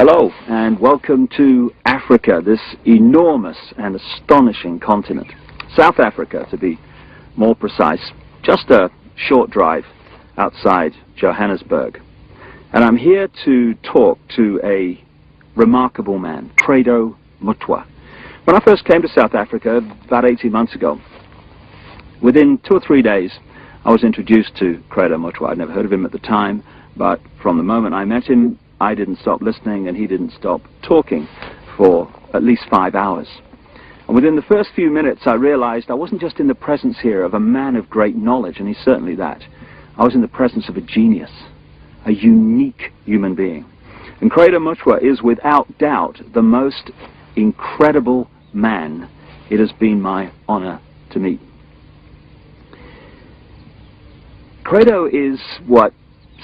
Hello and welcome to Africa, this enormous and astonishing continent. South Africa, to be more precise, just a short drive outside Johannesburg. And I'm here to talk to a remarkable man, Credo Mutwa. When I first came to South Africa about 18 months ago, within 2 or 3 days I was introduced to Credo Mutwa. I'd never heard of him at the time, but from the moment I met him, I didn't stop listening and he didn't stop talking for at least 5 hours. And within the first few minutes I realized I wasn't just in the presence here of a man of great knowledge, and he's certainly that. I was in the presence of a genius, a unique human being. And Credo Mutwa is without doubt the most incredible man it has been my honor to meet. Credo is what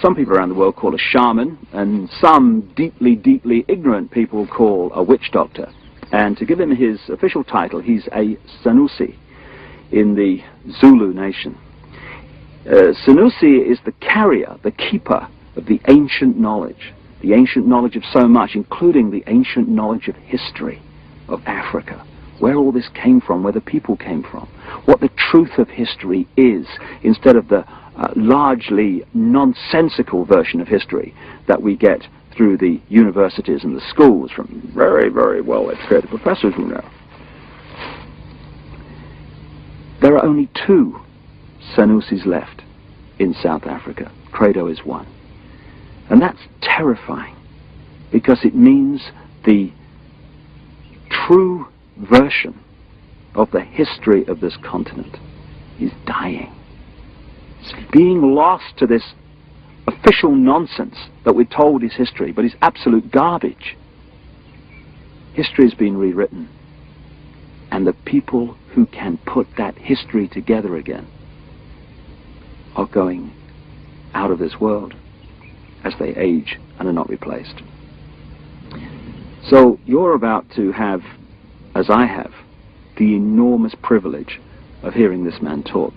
some people around the world call a shaman, and some deeply, deeply ignorant people call a witch doctor. And to give him his official title, he's a Sanusi in the Zulu nation. Sanusi is the carrier, the keeper of the ancient knowledge of so much, including the ancient knowledge of history of Africa, where all this came from, where the people came from, what the truth of history is, instead of the largely nonsensical version of history that we get through the universities and the schools from very, very well-educated professors who know. There are only 2 Sanusis left in South Africa. Credo is one. And that's terrifying, because it means the true version of the history of this continent is dying. It's being lost to this official nonsense that we're told is history, but is absolute garbage. History has been rewritten, and the people who can put that history together again are going out of this world as they age and are not replaced. So you're about to have, as I have, the enormous privilege of hearing this man talk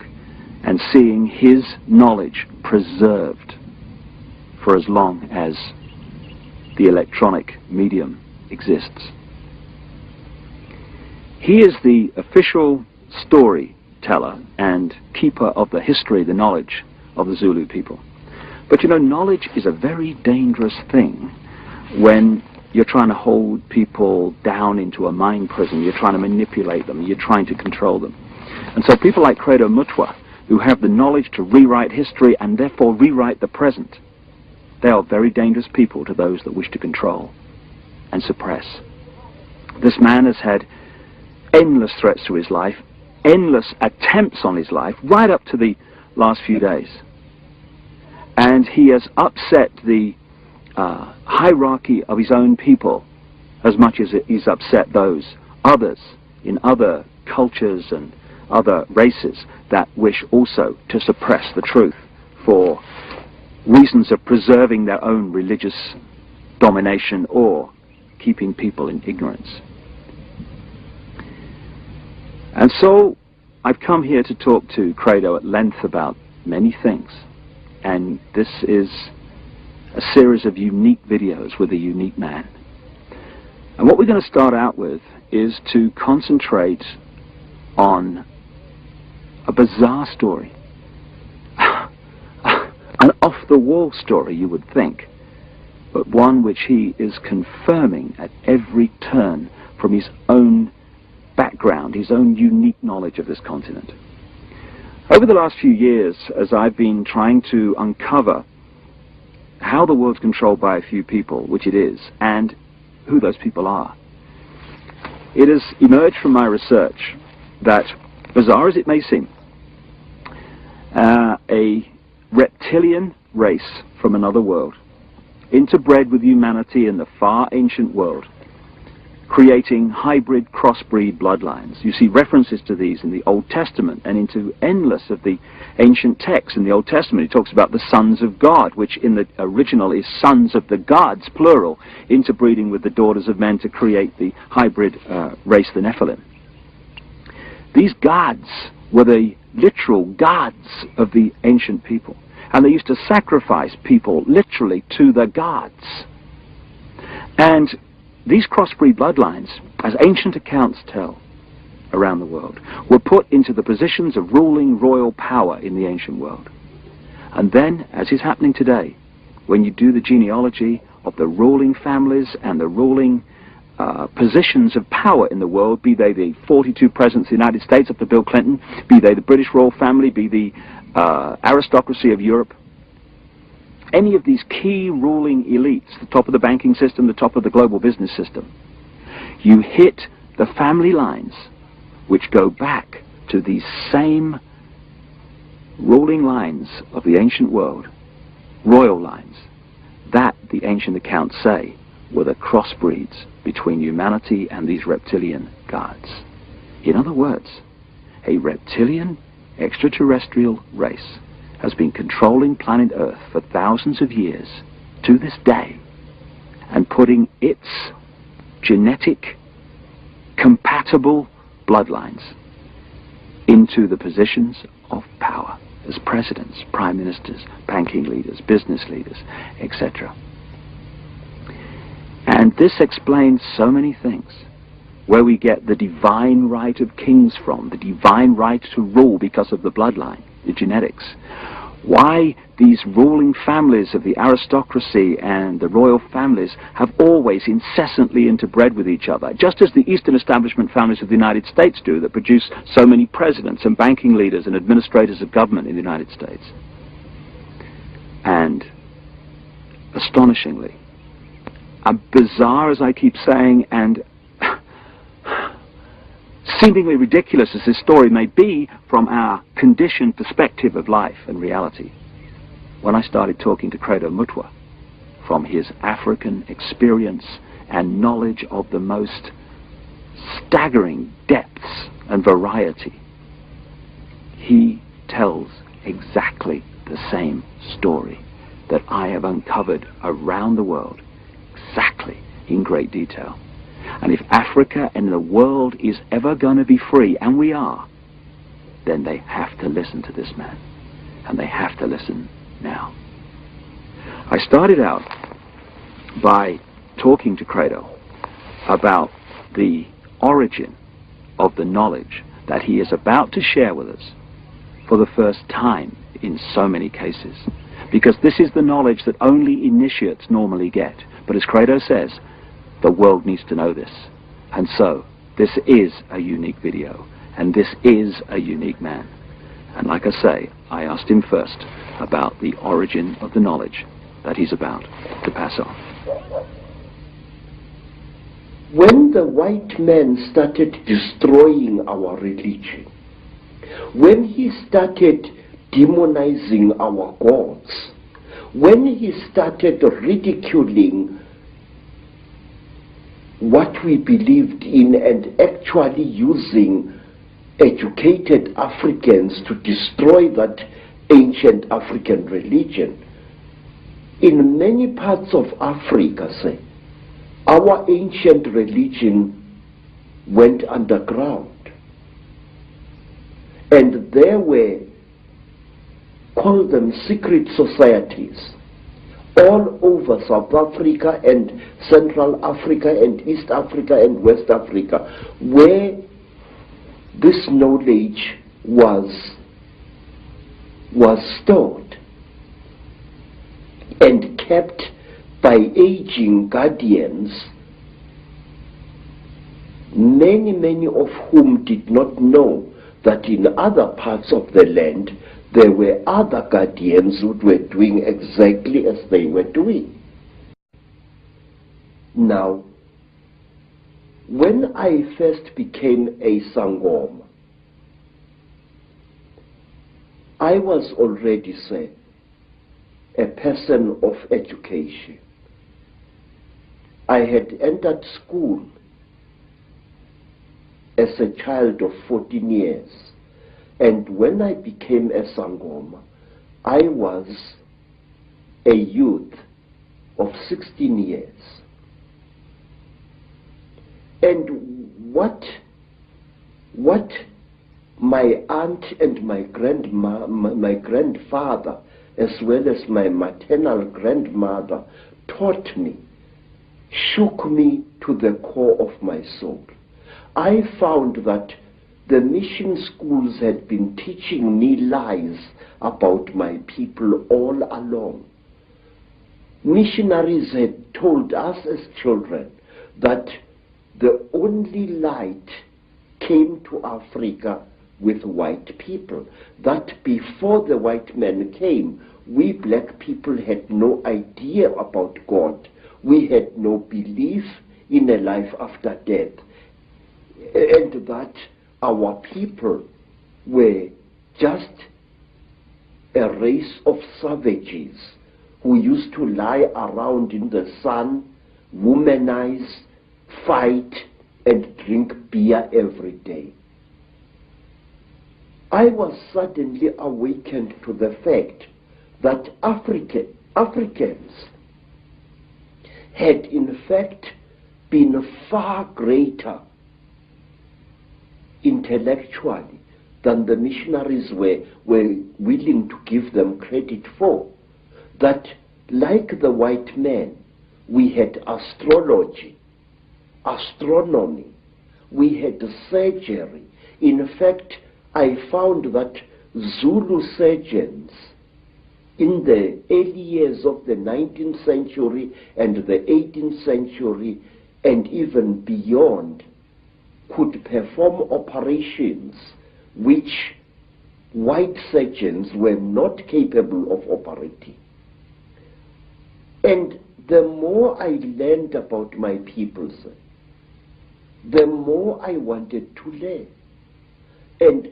and seeing his knowledge preserved for as long as the electronic medium exists. He is the official storyteller and keeper of the history, the knowledge of the Zulu people. But you know, knowledge is a very dangerous thing when you're trying to hold people down into a mind prison, you're trying to manipulate them, you're trying to control them. And so people like Credo Mutwa, who have the knowledge to rewrite history and therefore rewrite the present, they are very dangerous people to those that wish to control and suppress. This man has had endless threats to his life, endless attempts on his life, right up to the last few days. And he has upset the hierarchy of his own people as much as he's upset those others in other cultures and other races that wish also to suppress the truth for reasons of preserving their own religious domination or keeping people in ignorance. And so I've come here to talk to Credo at length about many things, and this is a series of unique videos with a unique man. And what we're going to start out with is to concentrate on a bizarre story, an off-the-wall story, you would think, but one which he is confirming at every turn from his own background, his own unique knowledge of this continent. Over the last few years, as I've been trying to uncover how the world's controlled by a few people, which it is, and who those people are, it has emerged from my research that, bizarre as it may seem, a reptilian race from another world, interbred with humanity in the far ancient world, creating hybrid crossbreed bloodlines. You see references to these in the Old Testament and into endless of the ancient texts. In the Old Testament, he talks about the sons of God, which in the original is sons of the gods, plural, interbreeding with the daughters of men to create the hybrid race, the Nephilim. These gods were the literal gods of the ancient people, and they used to sacrifice people literally to the gods. And these crossbreed bloodlines, as ancient accounts tell around the world, were put into the positions of ruling royal power in the ancient world. And then, as is happening today, when you do the genealogy of the ruling families and the ruling positions of power in the world, be they the 42 presidents of the United States up to Bill Clinton, be they the British royal family, be the aristocracy of Europe, any of these key ruling elites, the top of the banking system, the top of the global business system, you hit the family lines which go back to these same ruling lines of the ancient world, royal lines, that the ancient accounts say were the crossbreeds between humanity and these reptilian gods. In other words, a reptilian extraterrestrial race has been controlling planet Earth for thousands of years to this day and putting its genetic compatible bloodlines into the positions of power as presidents, prime ministers, banking leaders, business leaders, etc. And this explains so many things, where we get the divine right of kings from, the divine right to rule because of the bloodline, the genetics. Why these ruling families of the aristocracy and the royal families have always incessantly interbred with each other, just as the Eastern establishment families of the United States do, that produce so many presidents and banking leaders and administrators of government in the United States. And astonishingly, bizarre as I keep saying, and seemingly ridiculous as this story may be from our conditioned perspective of life and reality, when I started talking to Credo Mutwa from his African experience and knowledge of the most staggering depths and variety, he tells exactly the same story that I have uncovered around the world, exactly in great detail. And if Africa and the world is ever going to be free, and we are, then they have to listen to this man. And they have to listen now. I started out by talking to Credo about the origin of the knowledge that he is about to share with us for the first time in so many cases. Because this is the knowledge that only initiates normally get. But as Credo says, the world needs to know this. And so, this is a unique video, and this is a unique man. And like I say, I asked him first about the origin of the knowledge that he's about to pass on. When the white man started destroying our religion, when he started demonizing our gods, when he started ridiculing what we believed in and actually using educated Africans to destroy that ancient African religion, in many parts of Africa, say, our ancient religion went underground. And there were, call them secret societies, all over South Africa and Central Africa and East Africa and West Africa, where this knowledge was stored and kept by aging guardians, many of whom did not know that in other parts of the land there were other guardians who were doing exactly as they were doing. Now, when I first became a Sangoma, I was already, say, a person of education. I had entered school as a child of 14 years. And when I became a Sangoma, I was a youth of 16 years. And what my aunt and my grandfather, as well as my maternal grandmother, taught me shook me to the core of my soul. I found that the mission schools had been teaching me lies about my people all along. Missionaries had told us as children that the only light came to Africa with white people, that before the white men came, we black people had no idea about God. We had no belief in a life after death, and that our people were just a race of savages who used to lie around in the sun, womanize, fight, and drink beer every day. I was suddenly awakened to the fact that Africans had in fact been far greater intellectually than the missionaries were willing to give them credit for. That like the white men, we had astrology, astronomy, we had surgery. In fact, I found that Zulu surgeons in the early years of the 19th century and the 18th century and even beyond could perform operations which white surgeons were not capable of operating. And the more I learned about my peoples, the more I wanted to learn. And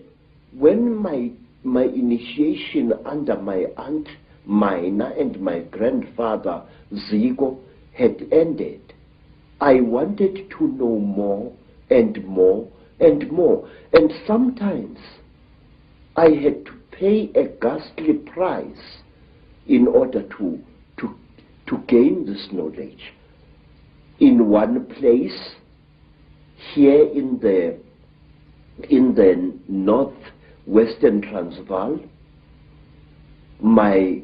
when my initiation under my aunt Mina and my grandfather Zigo had ended, I wanted to know more and more and more. And sometimes I had to pay a ghastly price in order to gain this knowledge. In one place, here in the northwestern Transvaal, my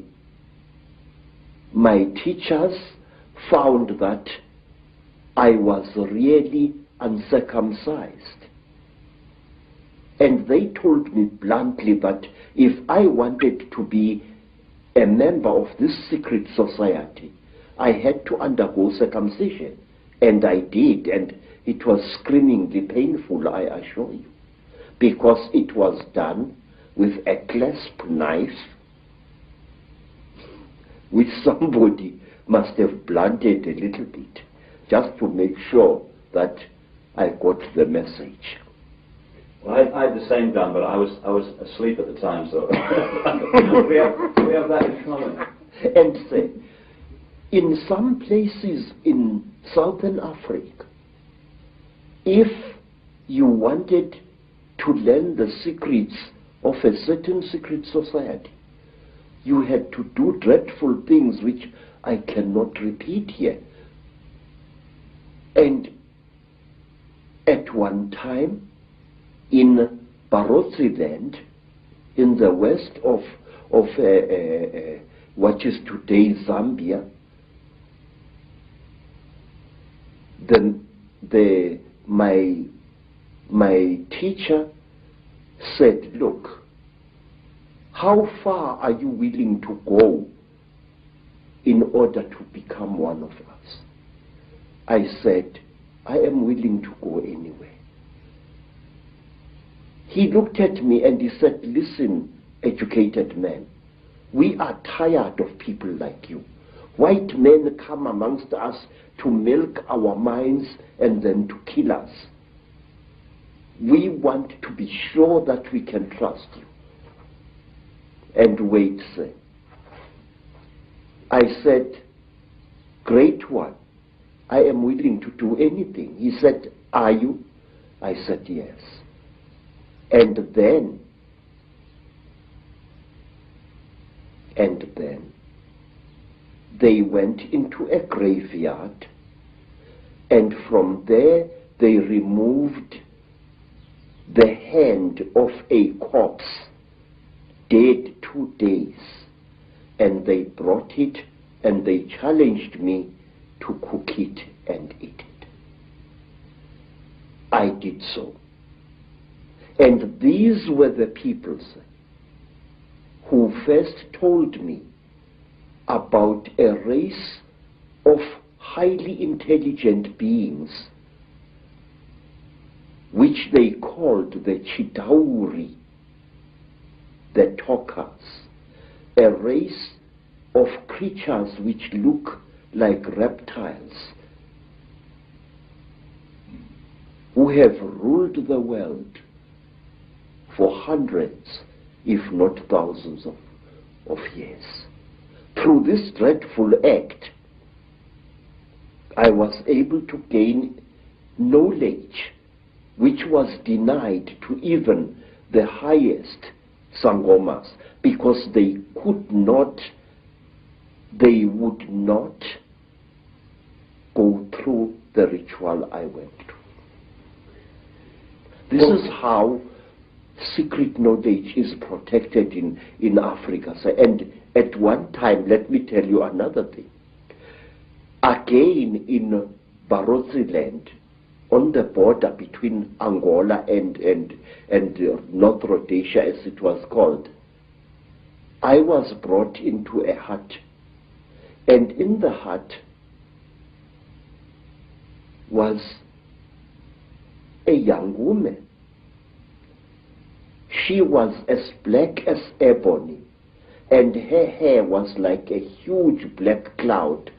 teachers found that I was really uncircumcised. And they told me bluntly that if I wanted to be a member of this secret society, I had to undergo circumcision. And I did, and it was screamingly painful, I assure you, because it was done with a clasp knife which somebody must have blunted a little bit just to make sure that I got the message. Well, I had the same done, but I was asleep at the time, so we have that in common. And say, in some places in Southern Africa, if you wanted to learn the secrets of a certain secret society, you had to do dreadful things which I cannot repeat here. And at one time, in Barotse land, in the west of what is today Zambia, my teacher said, look, how far are you willing to go in order to become one of us? I said, I am willing to go anywhere. He looked at me and he said, listen, educated man, we are tired of people like you. White men come amongst us to milk our minds and then to kill us. We want to be sure that we can trust you. And wait, sir. I said, great one, I am willing to do anything. He said, are you? I said, yes. And then they went into a graveyard, and from there they removed the hand of a corpse, dead 2 days, and they brought it and they challenged me to cook it and eat it. I did so. And these were the peoples who first told me about a race of highly intelligent beings which they called the Chitauri, the talkers, a race of creatures which look like reptiles, who have ruled the world for hundreds, if not thousands of years. Through this dreadful act, I was able to gain knowledge which was denied to even the highest Sangomas, because they would not go through the ritual I went through. This is how secret knowledge is protected in Africa. So, and at one time, let me tell you another thing. Again, in Barotse land, on the border between Angola and North Rhodesia, as it was called, I was brought into a hut. And in the hut was a young woman. She was as black as ebony, and her hair was like a huge black cloud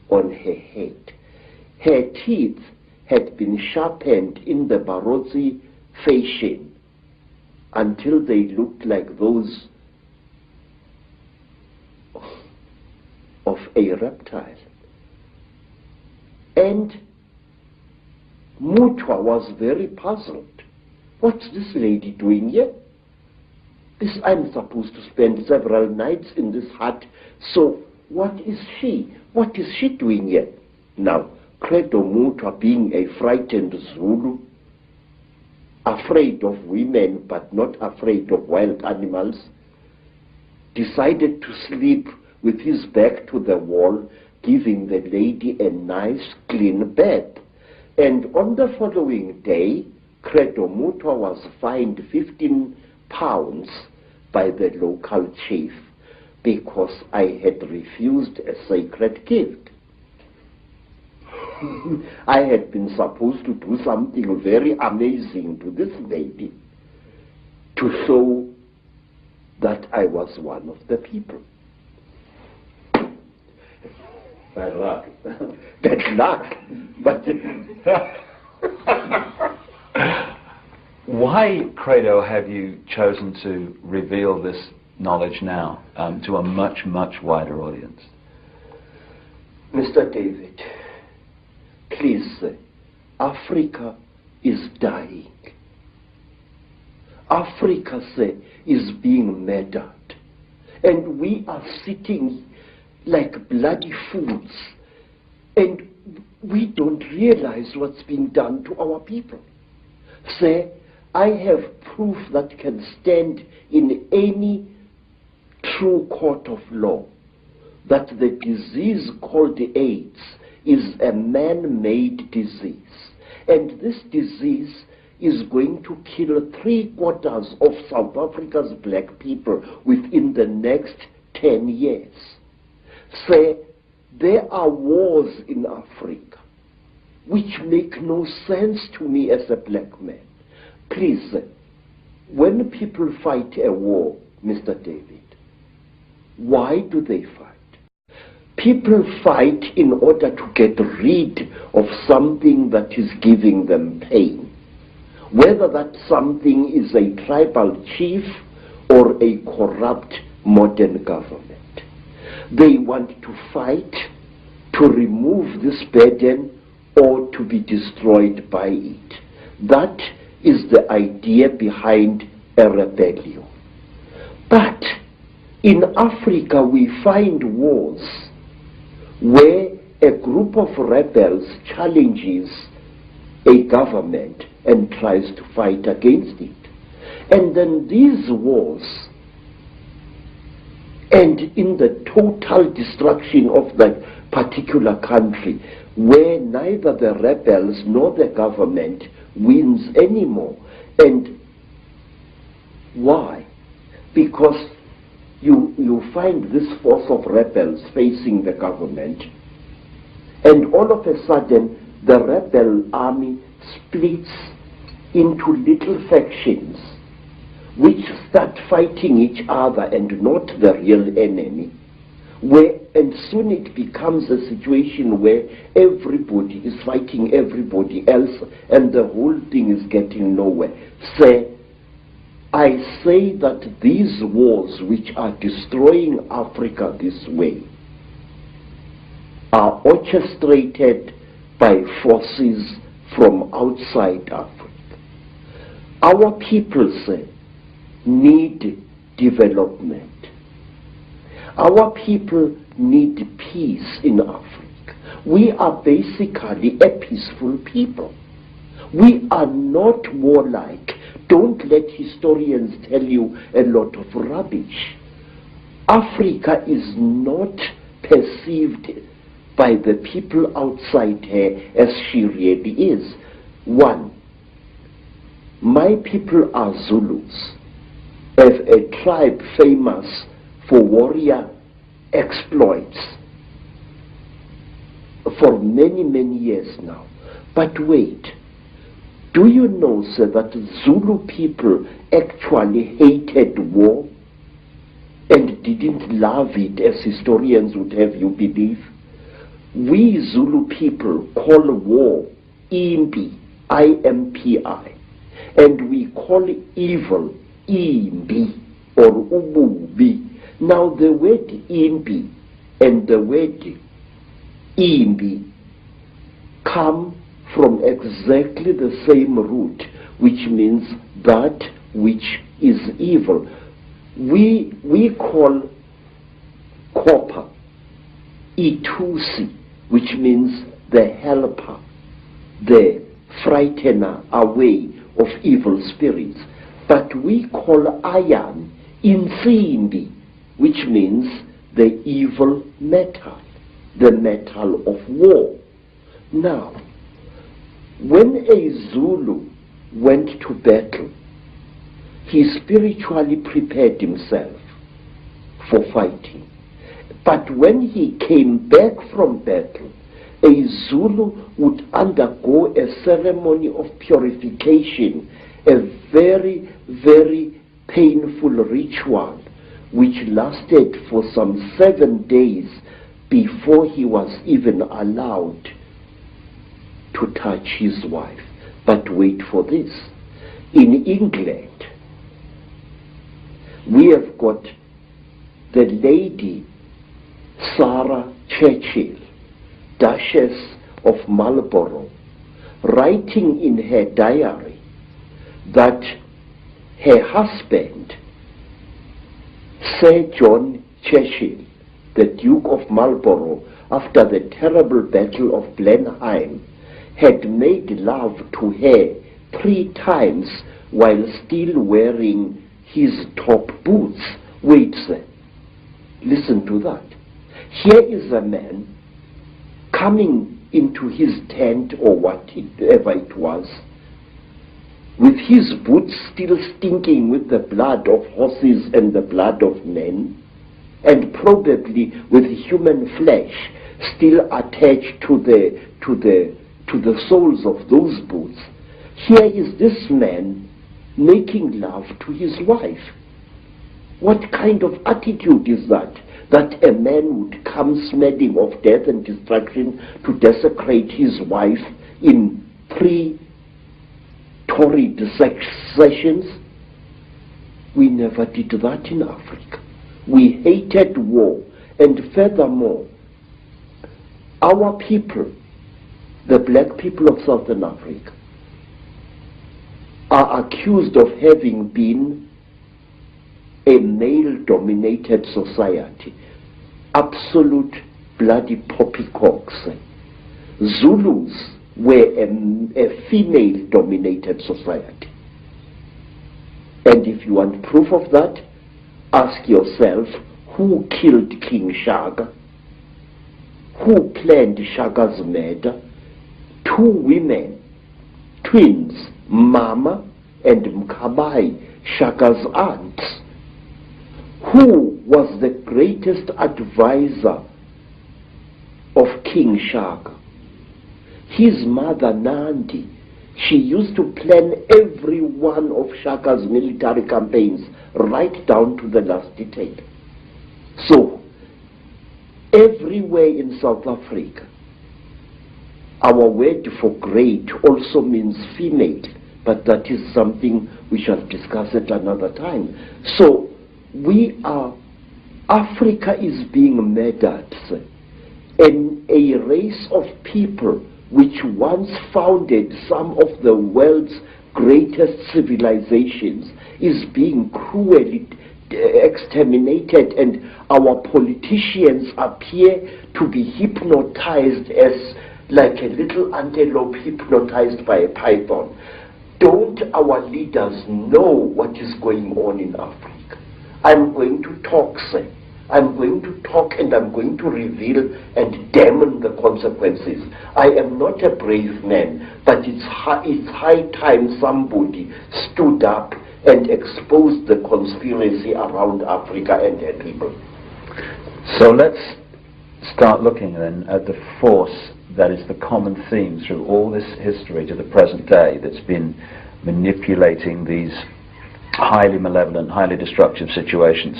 on her head. Her teeth had been sharpened in the Barotse fashion until they looked like those of a reptile. And Mutwa was very puzzled. What's this lady doing here? I'm supposed to spend several nights in this hut, so what is she? What is she doing here? Now, Credo Mutwa, being a frightened Zulu, afraid of women but not afraid of wild animals, decided to sleep with his back to the wall, giving the lady a nice clean bed. And on the following day, Credo Mutwa was fined 15 pounds by the local chief because I had refused a sacred gift. I had been supposed to do something very amazing to this lady to show that I was one of the people. Bad luck. Bad luck. But why, Credo, have you chosen to reveal this knowledge now to a much, much wider audience? Mr. David, please, Africa is dying. Africa is being murdered. And we are sitting like bloody fools. And we don't realize what's being done to our people. Sir, I have proof that can stand in any true court of law that the disease called AIDS is a man-made disease. And this disease is going to kill 3/4 of South Africa's black people within the next 10 years. Sir, there are wars in Africa which make no sense to me as a black man. Please, when people fight a war, Mr. David, why do they fight? People fight in order to get rid of something that is giving them pain. Whether that something is a tribal chief or a corrupt modern government. They want to fight to remove this burden or to be destroyed by it. That is the idea behind a rebellion. But in Africa we find wars where a group of rebels challenges a government and tries to fight against it. And then these wars end in the total destruction of the particular country where neither the rebels nor the government wins anymore. And why? Because you find this force of rebels facing the government, and all of a sudden the rebel army splits into little factions which start fighting each other and not the real enemy, and soon it becomes a situation where everybody is fighting everybody else and the whole thing is getting nowhere. I say that these wars which are destroying Africa this way are orchestrated by forces from outside Africa. Our people need development. Our people need peace in Africa. We are basically a peaceful people. We are not warlike. Don't let historians tell you a lot of rubbish. Africa is not perceived by the people outside her as she really is. One, my people are Zulus, a tribe famous for warrior exploits for many, many years now. But wait, do you know, sir, that Zulu people actually hated war and didn't love it as historians would have you believe? We Zulu people call war impi, I-M-P-I, and we call evil imbi or ububi. Now the word imbi and the word imbi come from exactly the same root, which means that which is evil. We call copper itusi, which means the helper, the frightener away of evil spirits. But we call iron insimbi, which means the evil metal, the metal of war. Now, when a Zulu went to battle, he spiritually prepared himself for fighting. But when he came back from battle, a Zulu would undergo a ceremony of purification, a very, very painful ritual, which lasted for some 7 days before he was even allowed to touch his wife. But wait for this. In England, we have got the Lady Sarah Churchill, Duchess of Marlborough, writing in her diary that her husband, Sir John Churchill, the Duke of Marlborough, after the terrible Battle of Blenheim, had made love to her 3 times while still wearing his top boots. Wait, sir. Listen to that. Here is a man coming into his tent or whatever it was, with his boots still stinking with the blood of horses and the blood of men, and probably with human flesh still attached to the soles of those boots. Here is this man making love to his wife. What kind of attitude is that? That a man would come smelling of death and destruction to desecrate his wife in 3 torrid sessions? We never did that in Africa. We hated war, and furthermore, our people, the black people of Southern Africa, are accused of having been a male-dominated society. Absolute bloody poppycocks. Zulus were a female-dominated society. And if you want proof of that, ask yourself, who killed King Shaka? who planned Shaka's murder, two women, twins, Mama and Mkabai, Shaka's aunts, who was the greatest advisor of King Shaka. His mother Nandi, she used to plan every one of Shaka's military campaigns right down to the last detail. So, everywhere in South Africa, our word for great also means female, but that is something we shall discuss at another time. So, Africa is being murdered, and a race of people which once founded some of the world's greatest civilizations is being cruelly exterminated, and our politicians appear to be hypnotized as like a little antelope hypnotized by a python. Don't our leaders know what is going on in Africa? I'm going to talk, sir. I'm going to talk, and I'm going to reveal and damn the consequences. I am not a brave man, but it's high time somebody stood up and exposed the conspiracy around Africa and her people. So let's start looking then at the force that is the common theme through all this history to the present day that's been manipulating these highly malevolent, highly destructive situations.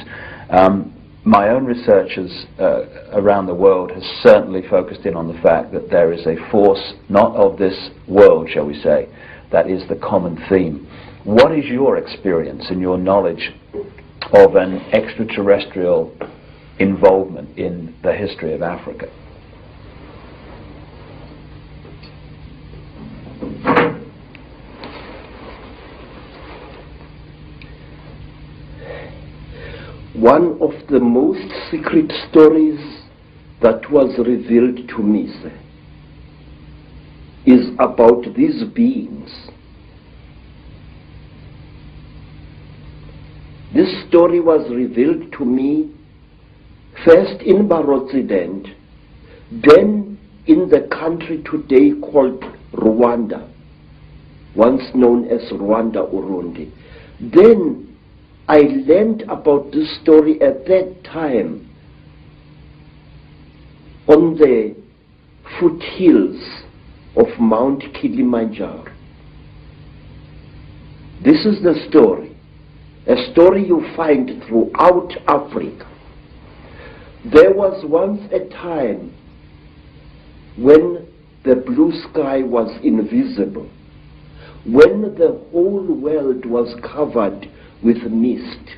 My own researchers around the world has certainly focused in on the fact that there is a force not of this world, shall we say, that is the common theme. What is your experience and your knowledge of an extraterrestrial involvement in the history of Africa? One of the most secret stories that was revealed to me, sir, is about these beings. This story was revealed to me first in Barotsident, then in the country today called Rwanda, once known as Rwanda Urundi. Then I learned about this story at that time on the foothills of Mount Kilimanjaro. This is the story, a story you find throughout Africa. There was once a time when the blue sky was invisible, when the whole world was covered with mist,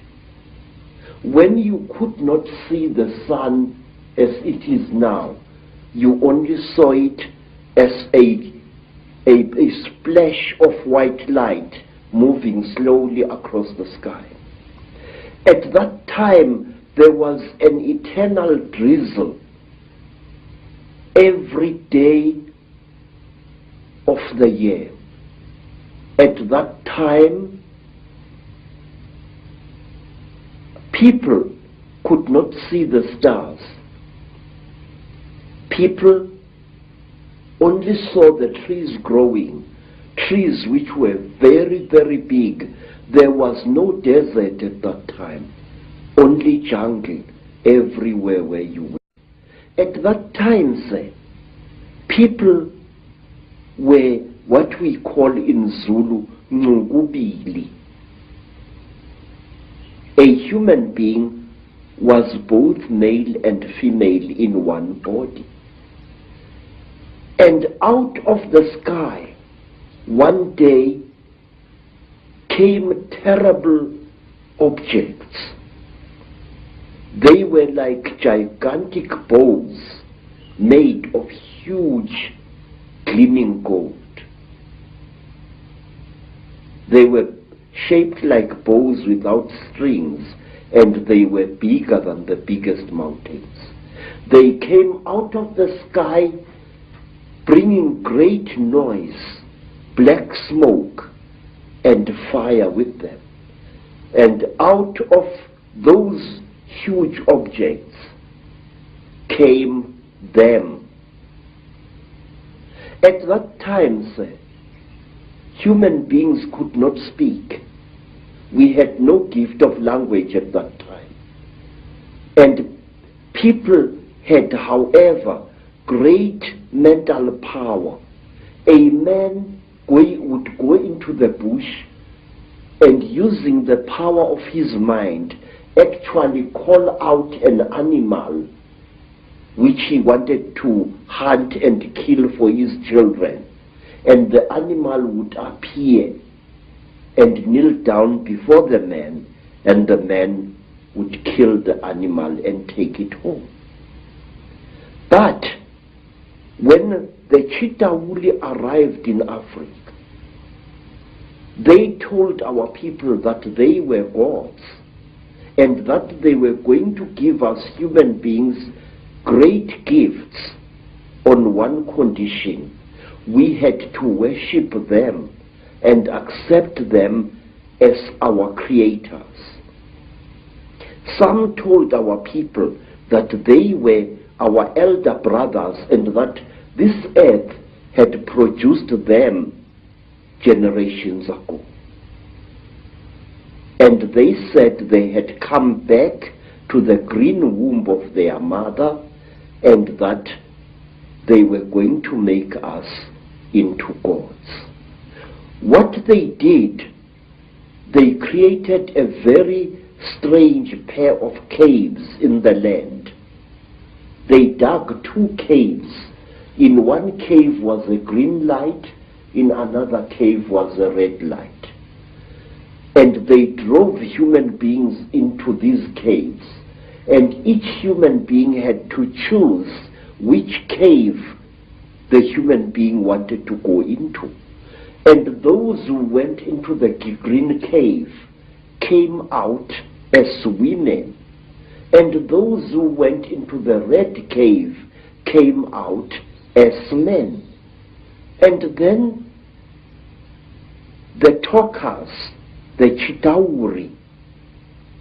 when you could not see the sun as it is now. You only saw it as a splash of white light moving slowly across the sky. At that time, there was an eternal drizzle every day of the year. At that time, people could not see the stars. People only saw the trees growing, trees which were very, very big. There was no desert at that time, only jungle everywhere where you were. At that time, sir, people were what we call in Zulu, Ngubili. A human being was both male and female in one body. And out of the sky, one day, came terrible objects. They were like gigantic bows made of huge gleaming gold. They were shaped like bows without strings, and they were bigger than the biggest mountains. They came out of the sky bringing great noise, black smoke, and fire with them. And out of those huge objects came them, At that time, sir, human beings could not speak. We had no gift of language at that time. And people had, however, great mental power. A man would go into the bush and, using the power of his mind, actually call out an animal which he wanted to hunt and kill for his children. And the animal would appear and kneel down before the man, and the man would kill the animal and take it home. But when the Chitauri arrived in Africa, they told our people that they were gods and that they were going to give us human beings great gifts on one condition: we had to worship them and accept them as our creators. Some told our people that they were our elder brothers and that this earth had produced them generations ago. And they said they had come back to the green womb of their mother and that they were going to make us into gods. What they did, they created a very strange pair of caves in the land. They dug 2 caves. In one cave was a green light, in another cave was a red light. And they drove human beings into these caves, and each human being had to choose which cave the human being wanted to go into. And those who went into the green cave came out as women, and those who went into the red cave came out as men. And then the talkers, the Chitauri,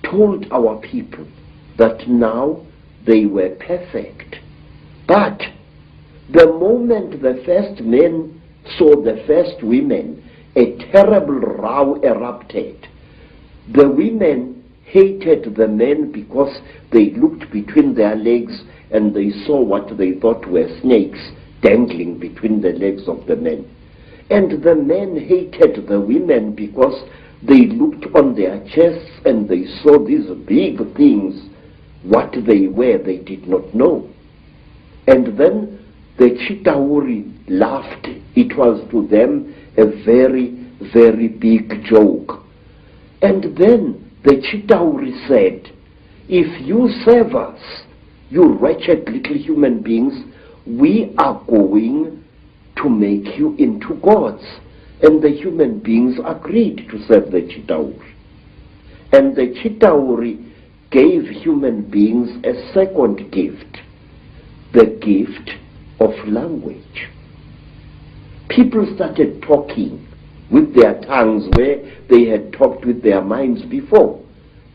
told our people that now they were perfect. But the moment the first men saw the first women, a terrible row erupted. The women hated the men because they looked between their legs and they saw what they thought were snakes dangling between the legs of the men. And the men hated the women because they looked on their chests and they saw these big things. What they were, they did not know. And then the Chitauri laughed. It was to them a very, very big joke. And then the Chitauri said, if you serve us, you wretched little human beings, we are going to make you into gods. And the human beings agreed to serve the Chitauri. And the Chitauri gave human beings a second gift, the gift of language. People started talking with their tongues where they had talked with their minds before.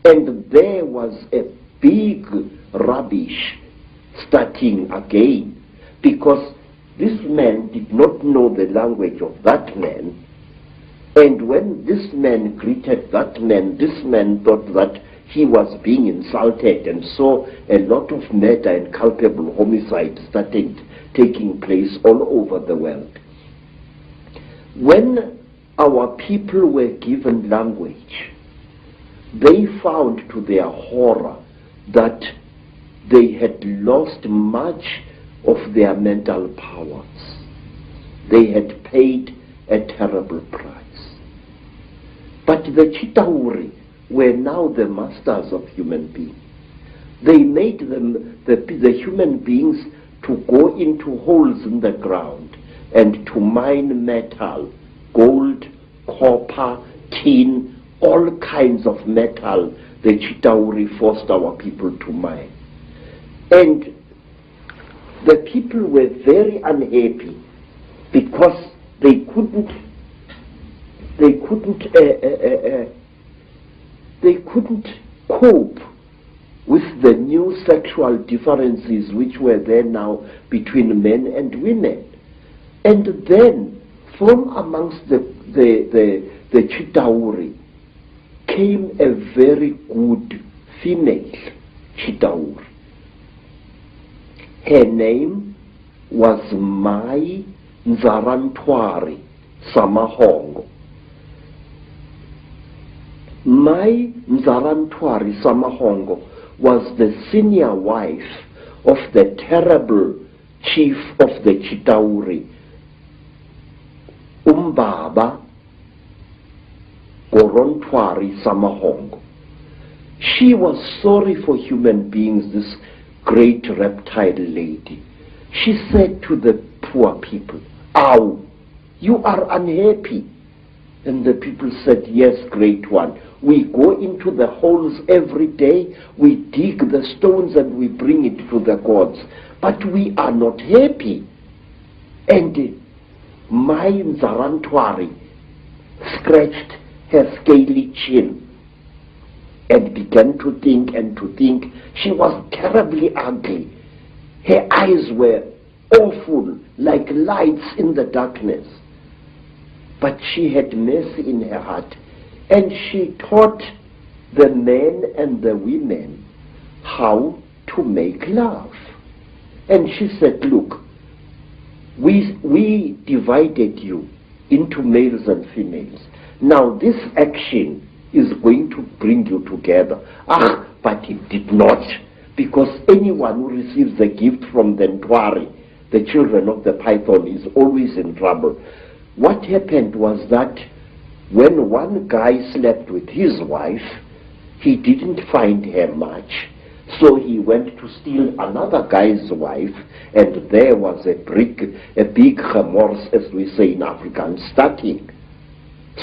And there was a big rubbish starting again, because this man did not know the language of that man. And when this man greeted that man, this man thought that he was being insulted, and so a lot of murder and culpable homicide started taking place all over the world. When our people were given language, they found to their horror that they had lost much of their mental powers. They had paid a terrible price. But the Chitauri were now the masters of human beings. They made them, the human beings, to go into holes in the ground and to mine metal, gold, copper, tin, all kinds of metal. The Chitauri forced our people to mine. And the people were very unhappy because they couldn't cope with the new sexual differences which were there now between men and women. And then from amongst the Chitauri came a very good female Chitauri. Her name was Mai Nzarantwari Samahongo. Mai Nzarantwari Samahongo was the senior wife of the terrible chief of the Chitauri, Umbaba Gorontwari Samahongo. She was sorry for human beings, this great reptile lady. She said to the poor people, "Ow, you are unhappy." And the people said, "Yes, great one. We go into the holes every day, we dig the stones and we bring it to the gods, but we are not happy." And Mai Nzarantwari scratched her scaly chin and began to think and to think. She was terribly ugly. Her eyes were awful, like lights in the darkness. But she had mercy in her heart, and she taught the men and the women how to make love. And she said, "Look, we divided you into males and females. Now this action is going to bring you together." But it did not, because anyone who receives a gift from the Ntwari, the children of the python, is always in trouble. What happened was that when one guy slept with his wife, he didn't find her much, so he went to steal another guy's wife, and there was a big remorse, as we say in Afrikaans, starting.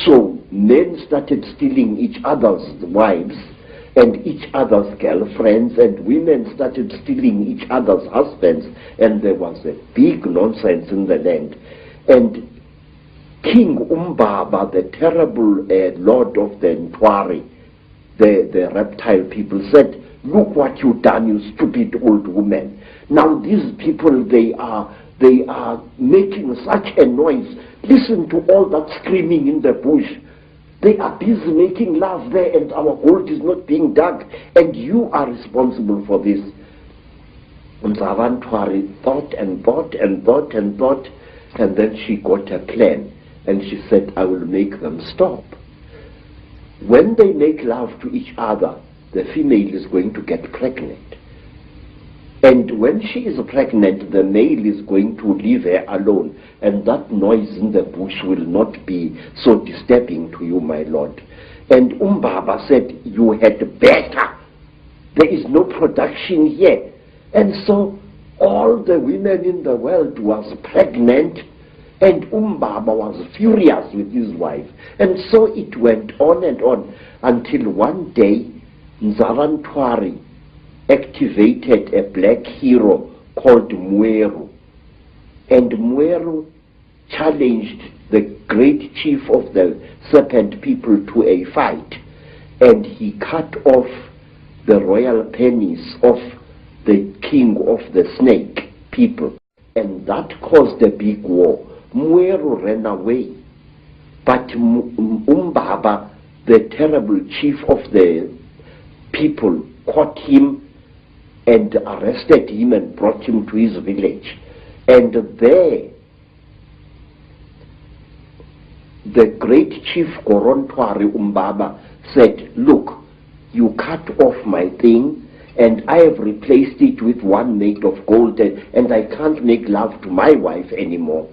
So men started stealing each other's wives and each other's girlfriends, and women started stealing each other's husbands, and there was a big nonsense in the land. And King Umbaba, the terrible lord of the Ntwari, the reptile people, said, "Look what you've done, you stupid old woman. Now these people, they are making such a noise. Listen to all that screaming in the bush. They are busy making love there, and our gold is not being dug, and you are responsible for this." Nzarantwari thought and thought and thought and thought, and then she got a plan, and she said, "I will make them stop. When they make love to each other, the female is going to get pregnant. And when she is pregnant, the male is going to leave her alone, and that noise in the bush will not be so disturbing to you, my lord." And Umbaba said, "You had better. There is no production here." And so all the women in the world was pregnant, and Umbaba was furious with his wife. And so it went on and on, until one day Nzarantwari activated a black hero called Mweru. And Mweru challenged the great chief of the serpent people to a fight, and he cut off the royal penis of the king of the snake people, and that caused a big war. Mweru ran away, but Umbaba, the terrible chief of the people, caught him and arrested him and brought him to his village. And there the great chief Gorontwari Umbaba said, "Look, you cut off my thing, and I have replaced it with one made of gold, and I can't make love to my wife anymore.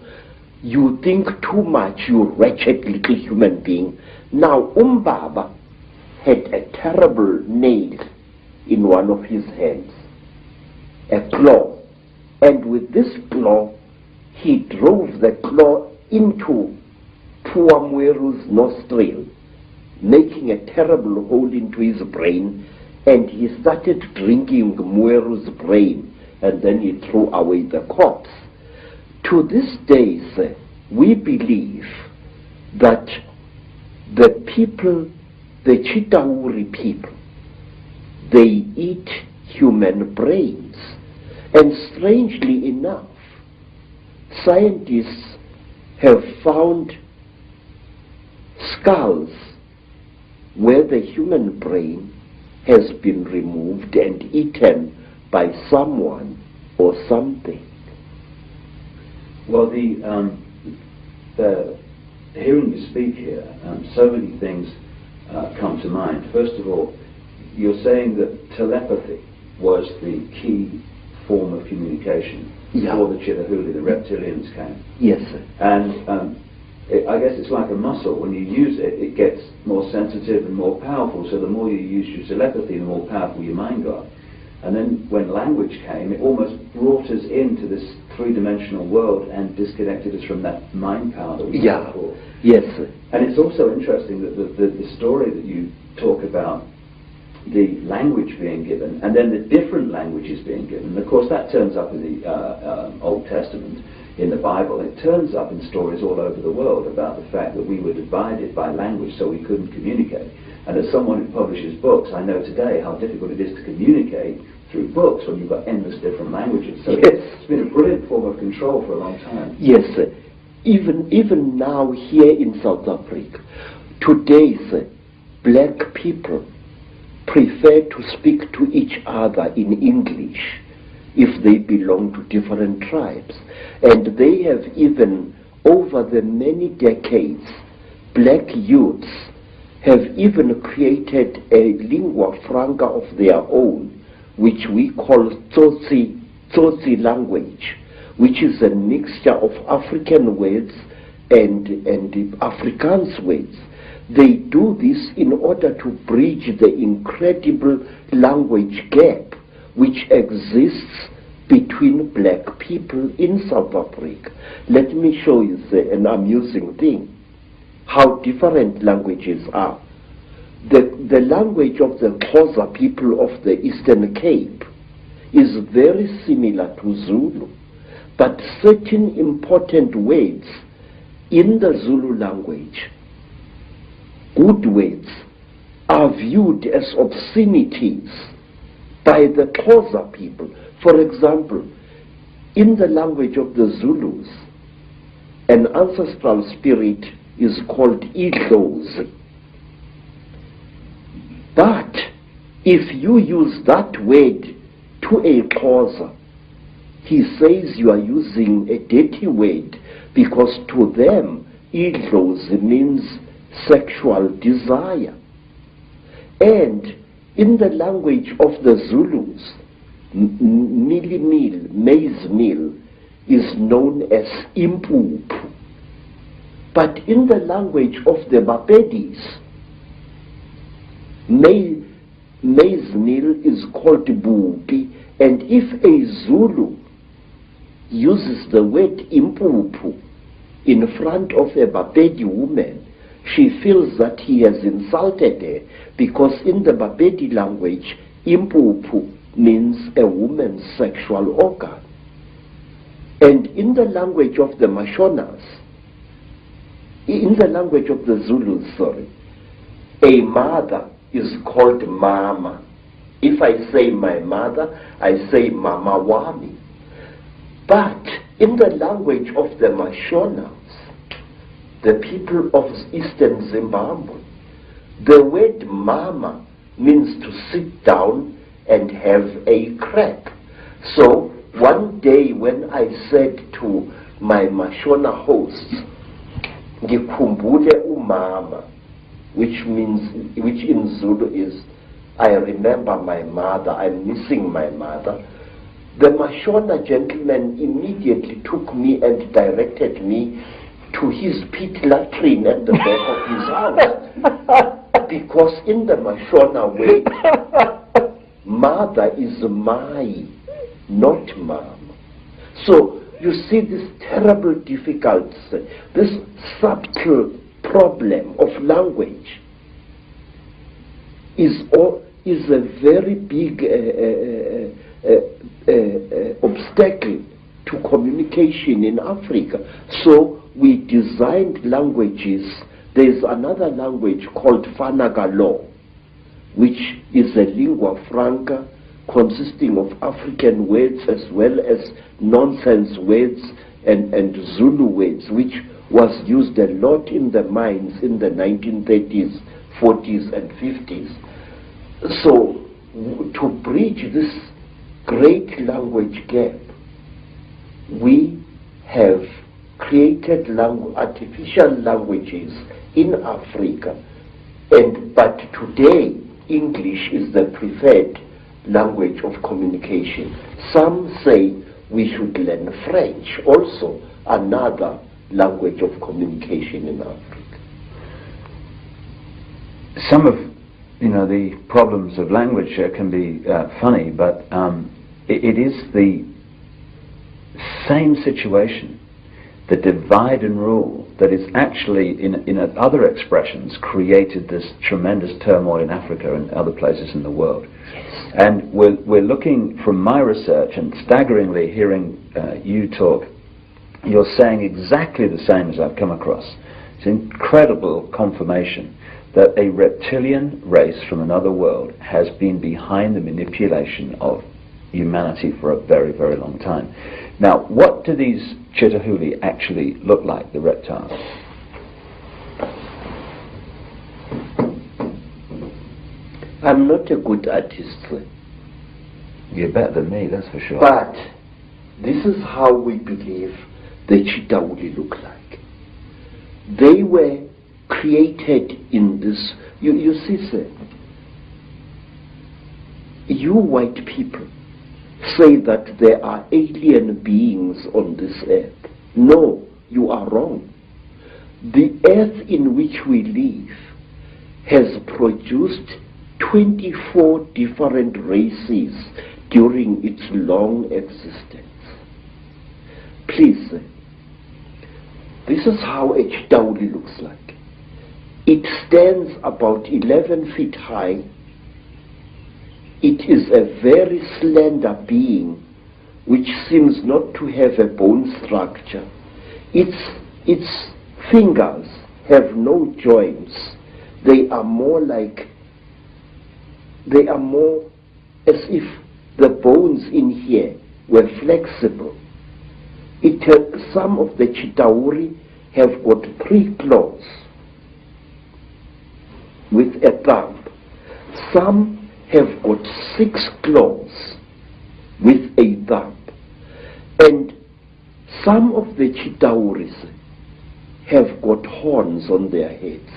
You think too much, you wretched little human being." Now Umbaba had a terrible nail in one of his hands, a claw, and with this claw he drove the claw into poor Mweru's nostril, making a terrible hole into his brain, and he started drinking Mweru's brain, and then he threw away the corpse. To this day, sir, we believe that the people, the Chitauri people, they eat human brains. And strangely enough, scientists have found skulls where the human brain has been removed and eaten by someone or something. Well, hearing you speak here, so many things come to mind. First of all, you're saying that telepathy was the key form of communication before the Chitahuli, the reptilians came. Yes, sir. And I guess it's like a muscle. When you use it, it gets more sensitive and more powerful. So the more you use your telepathy, the more powerful your mind got. And then when language came, it almost brought us into this three-dimensional world and disconnected us from that mind power that we had before. Yes, sir. And it's also interesting that the story that you talk about, the language being given, and then the different languages being given. Of course, that turns up in the Old Testament, in the Bible. It turns up in stories all over the world about the fact that we were divided by language, so we couldn't communicate. And as someone who publishes books, I know today how difficult it is to communicate through books when you've got endless different languages. So it's been a brilliant form of control for a long time. Yes, sir. Even now here in South Africa, today, sir, black people prefer to speak to each other in English if they belong to different tribes. And they have even, over the many decades, black youths have even created a lingua franca of their own, which we call Tsotsi language, which is a mixture of African words and Afrikaans words. They do this in order to bridge the incredible language gap which exists between black people in South Africa. Let me show you an amusing thing, how different languages are. The language of the Xhosa people of the Eastern Cape is very similar to Zulu, but certain important words in the Zulu language, good words, are viewed as obscenities by the Xhosa people. For example, in the language of the Zulus, an ancestral spirit is called Idlozi. But if you use that word to a Xhosa, he says you are using a dirty word, because to them Idlozi means sexual desire. And in the language of the Zulus, milimil, maize meal, is known as impuphu. But in the language of the Bapedis, maize meal is called bupi, and if a Zulu uses the word impuphu in front of a Bapedi woman, she feels that he has insulted her, because in the Bapedi language, impuphu means a woman's sexual organ. And in the language of the Mashonas, in the language of the Zulus, a mother is called mama. If I say my mother, I say mama wami. But in the language of the Mashonas, the people of Eastern Zimbabwe, the word mama means to sit down and have a crack. So one day when I said to my Mashona hosts, ngikhumbule umama, which in Zulu is, I remember my mother, I'm missing my mother, the Mashona gentleman immediately took me and directed me to his pit latrine at the back of his house. Because in the Mashona way, mother is mai, not mom. So you see this terrible difficulty, this subtle problem of language is a very big obstacle to communication in Africa. So we designed languages. There's another language called Fanagalo, which is a lingua franca consisting of African words as well as nonsense words and Zulu words, which was used a lot in the mines in the 1930s, 40s, and 50s. So, to bridge this great language gap, we have created artificial languages in Africa, but today English is the preferred language of communication. Some say we should learn French, also another language of communication in Africa. Some of the problems of language can be funny, but it is the same situation, the divide and rule, that is actually, in other expressions, created this tremendous turmoil in Africa and other places in the world. Yes. And we're looking from my research, and staggeringly hearing you talk, you're saying exactly the same as I've come across. It's incredible confirmation that a reptilian race from another world has been behind the manipulation of humanity for a very, very long time. Now, what do these Chitahuli actually look like, the reptiles? I'm not a good artist. You're better than me, that's for sure. But this is how we believe the Chitahuli look like. They were created in this. You see, sir, you white people say that there are alien beings on this earth. No, you are wrong. The earth in which we live has produced 24 different races during its long existence. Please, this is how a Chitahuli looks like. It stands about 11 feet high. It is a very slender being which seems not to have a bone structure. Its fingers have no joints. They are more as if the bones in here were flexible. Some of the Chitahuri have got 3 claws with a thumb. Some have got 6 claws with a thumb. And some of the Chitahuris have got horns on their heads.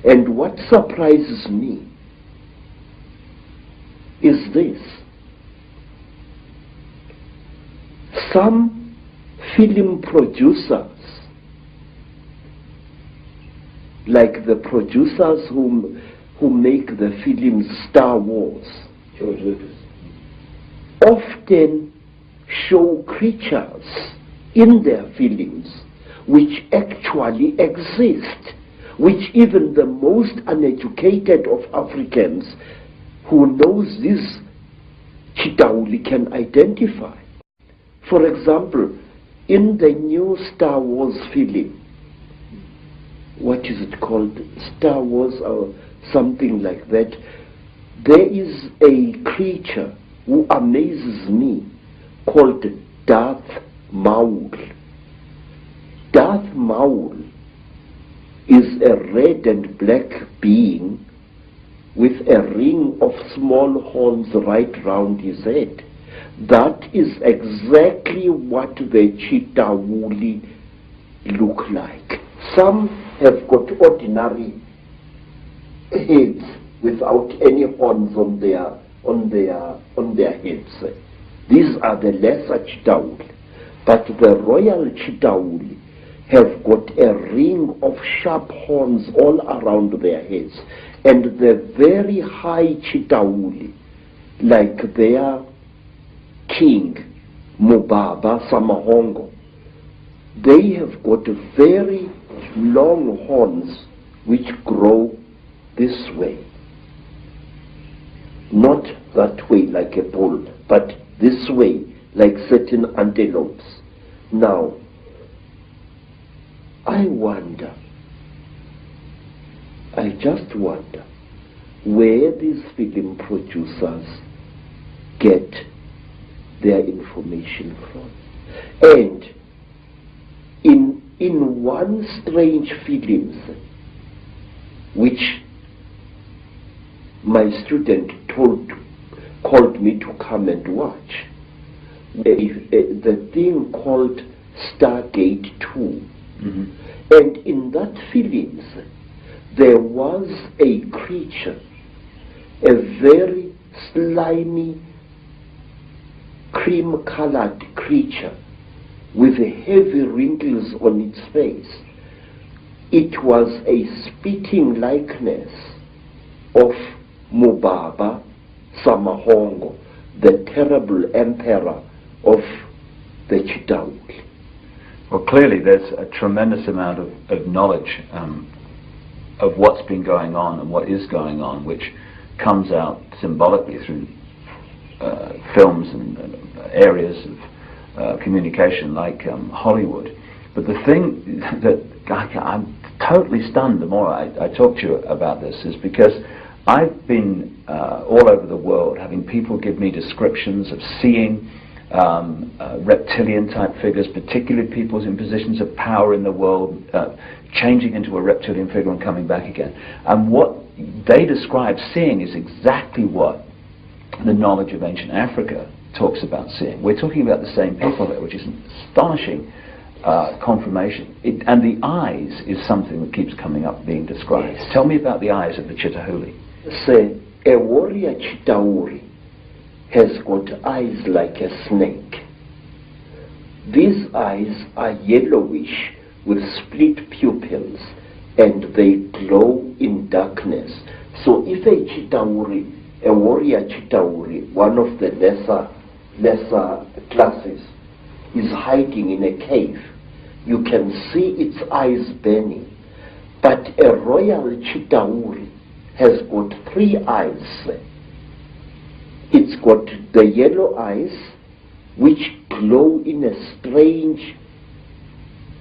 And what surprises me is this. Some film producers, like the producers who make the films Star Wars, often show creatures in their films which actually exist, which even the most uneducated of Africans who knows this Chitahuli can identify. For example, in the new Star Wars film, what is it called? Star Wars or something like that. There is a creature who amazes me called Darth Maul. Darth Maul is a red and black being with a ring of small horns right round his head. That is exactly what the Chitahuli look like. Some have got ordinary heads without any horns on their heads. These are the lesser Chitahuli. But the royal Chitahuli have got a ring of sharp horns all around their heads. And the very high Chitahuli, like their king, Mubaba Samahongo, they have got very long horns which grow this way. Not that way like a bull, but this way like certain antelopes. Now, I just wonder where these film producers get their information from. And in one strange film, which my student called me to come and watch, the thing called Stargate 2. And in that film, there was a creature, a very slimy, cream-colored creature with heavy wrinkles on its face. It was a spitting likeness of Mubaba Samahongo, the terrible emperor of the Chitauri. Well, clearly there's a tremendous amount of knowledge of what's been going on and what is going on, which comes out symbolically through films and areas of communication like Hollywood. But the thing that I'm totally stunned the more I talk to you about this is because I've been all over the world having people give me descriptions of seeing reptilian type figures, particularly people in positions of power in the world, changing into a reptilian figure and coming back again. And what they describe seeing is exactly what the knowledge of ancient Africa talks about seeing. We're talking about the same people there, which is an astonishing confirmation. And the eyes is something that keeps coming up being described. Yes. Tell me about the eyes of the Chitahuli. Say, a warrior Chitauri has got eyes like a snake. These eyes are yellowish with split pupils, and they glow in darkness. So if a Chitauri, a warrior Chitauri, one of the lesser classes, is hiding in a cave, you can see its eyes burning. But a royal Chitauri has got 3 eyes. It's got the yellow eyes, which glow in a strange,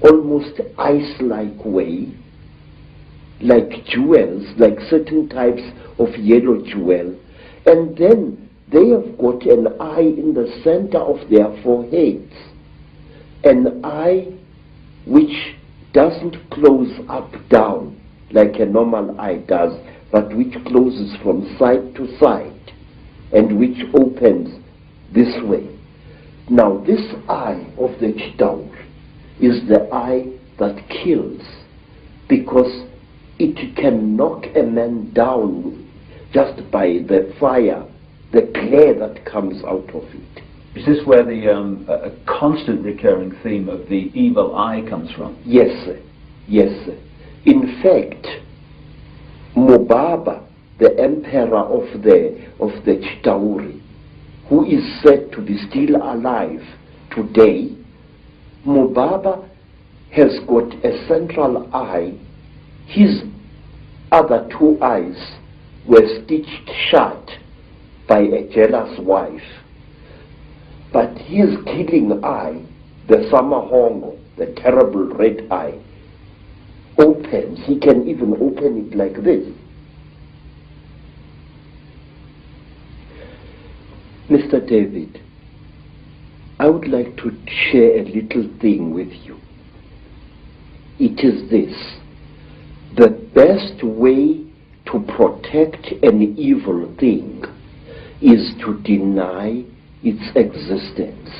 almost ice-like way, like jewels, like certain types of yellow jewel. And then they have got an eye in the center of their foreheads, an eye which doesn't close up down like a normal eye does, but which closes from side to side and which opens this way. Now this eye of the Chitauri is the eye that kills, because it can knock a man down just by the fire, the glare that comes out of it. Is this where the a constant recurring theme of the evil eye comes from? Yes, sir. Yes, sir. In fact, Mubaba, the emperor of the Chitauri, who is said to be still alive today, Mubaba has got a central eye. His other 2 eyes were stitched shut by a jealous wife. But his killing eye, the Samahongo, the terrible red eye, opens. He can even open it like this. Mr. David, I would like to share a little thing with you. It is this: the best way to protect an evil thing is to deny its existence.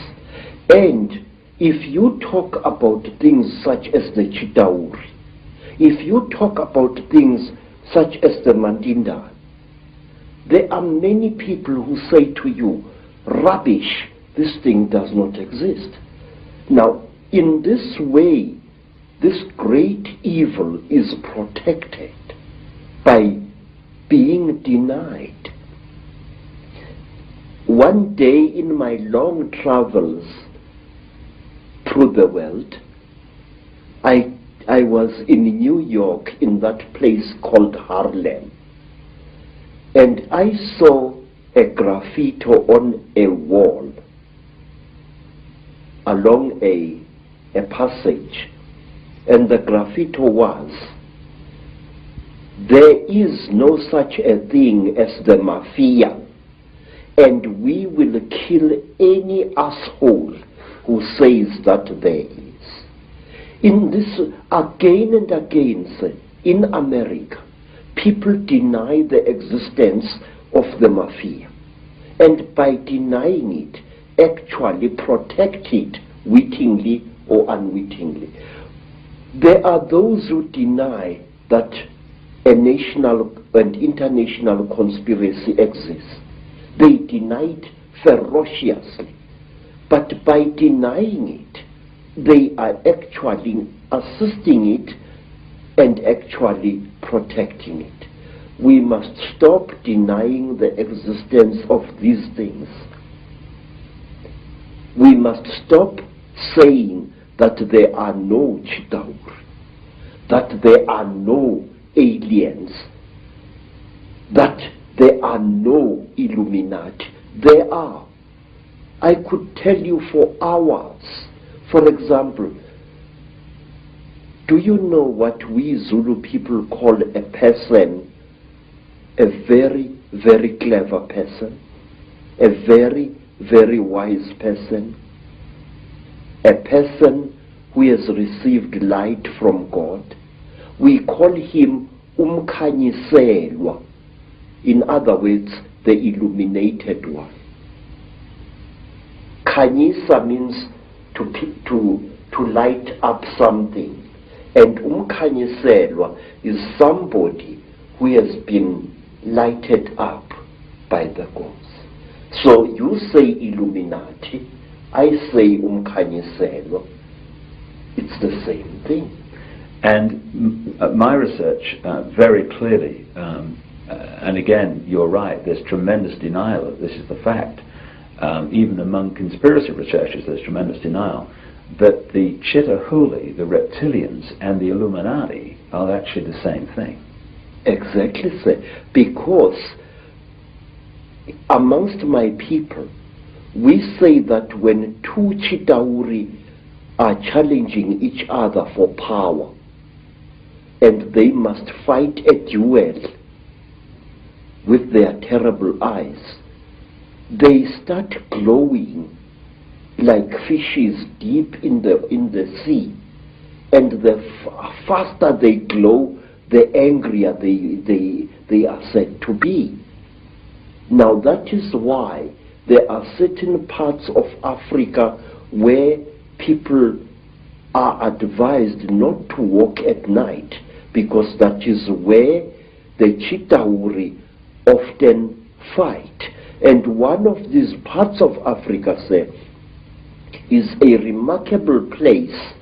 And if you talk about things such as the Chitauri, if you talk about things such as the Mandinda, there are many people who say to you, rubbish, this thing does not exist. Now, in this way, this great evil is protected by being denied. One day in my long travels through the world, I was in New York, in that place called Harlem, and I saw a graffiti on a wall along a passage, and the graffiti was, "There is no such a thing as the mafia, and we will kill any asshole who says that there is." In this, again and again, sir, in America, people deny the existence of the mafia. And by denying it, actually protect it wittingly or unwittingly. There are those who deny that a national and international conspiracy exists. They deny it ferociously. But by denying it, they are actually assisting it and actually protecting it. We must stop denying the existence of these things. We must stop saying that there are no Chitauri, that there are no aliens, that there are no Illuminati. There are. I could tell you for hours. For example, do you know what we Zulu people call a person? A very, very clever person, a very, very wise person, a person who has received light from God. We call him umkhanyiselwa, in other words, the illuminated one. Khanyisa means to light up something, and umkhanyiselwa is somebody who has been lighted up by the gods. So you say Illuminati, I say umkhanyiselwa. It's the same thing. And my research very clearly, and again, you're right, there's tremendous denial of this is the fact. Even among conspiracy researchers, there's tremendous denial that the Chitahuli, the reptilians, and the Illuminati are actually the same thing. Exactly, sir. Because amongst my people, we say that when two Chitauri are challenging each other for power, and they must fight a duel with their terrible eyes, they start glowing like fishes deep in the sea, and the faster they glow, the angrier they are said to be. Now that is why there are certain parts of Africa where people are advised not to walk at night, because that is where the Chitauri often fight. And one of these parts of Africa, sir, is a remarkable place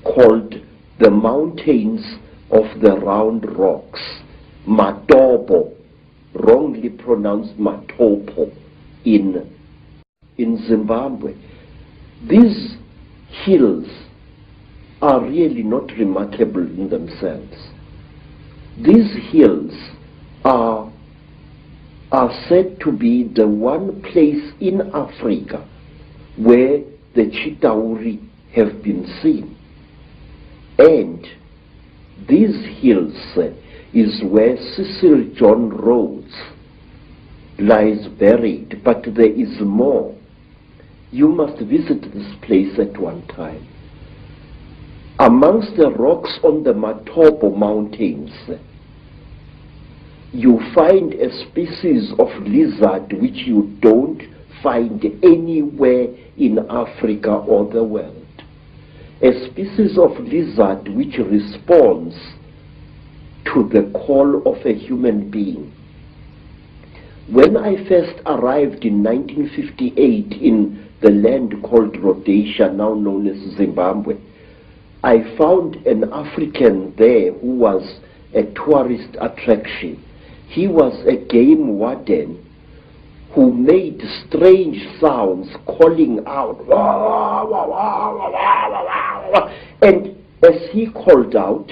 called the Mountains of the Round Rocks, Matopo, wrongly pronounced Matopo, in Zimbabwe. These hills are really not remarkable in themselves. These hills are said to be the one place in Africa where the Chitauri have been seen. And these hills is where Cecil John Rhodes lies buried, but there is more. You must visit this place at one time. Amongst the rocks on the Matopo Mountains, you find a species of lizard which you don't find anywhere in Africa or the world. A species of lizard which responds to the call of a human being. When I first arrived in 1958 in the land called Rhodesia, now known as Zimbabwe, I found an African there who was a tourist attraction. He was a game warden who made strange sounds calling out, and as he called out,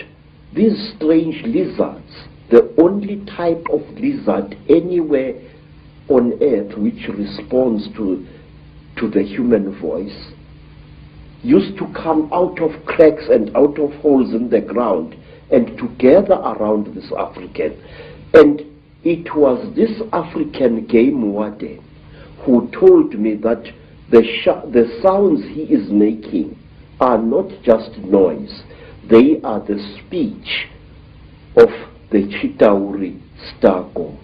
these strange lizards, the only type of lizard anywhere on earth which responds to the human voice, used to come out of cracks and out of holes in the ground and to gather around this African. And it was this African game warden who told me that the sounds he is making are not just noise. They are the speech of the Chitauri star gods.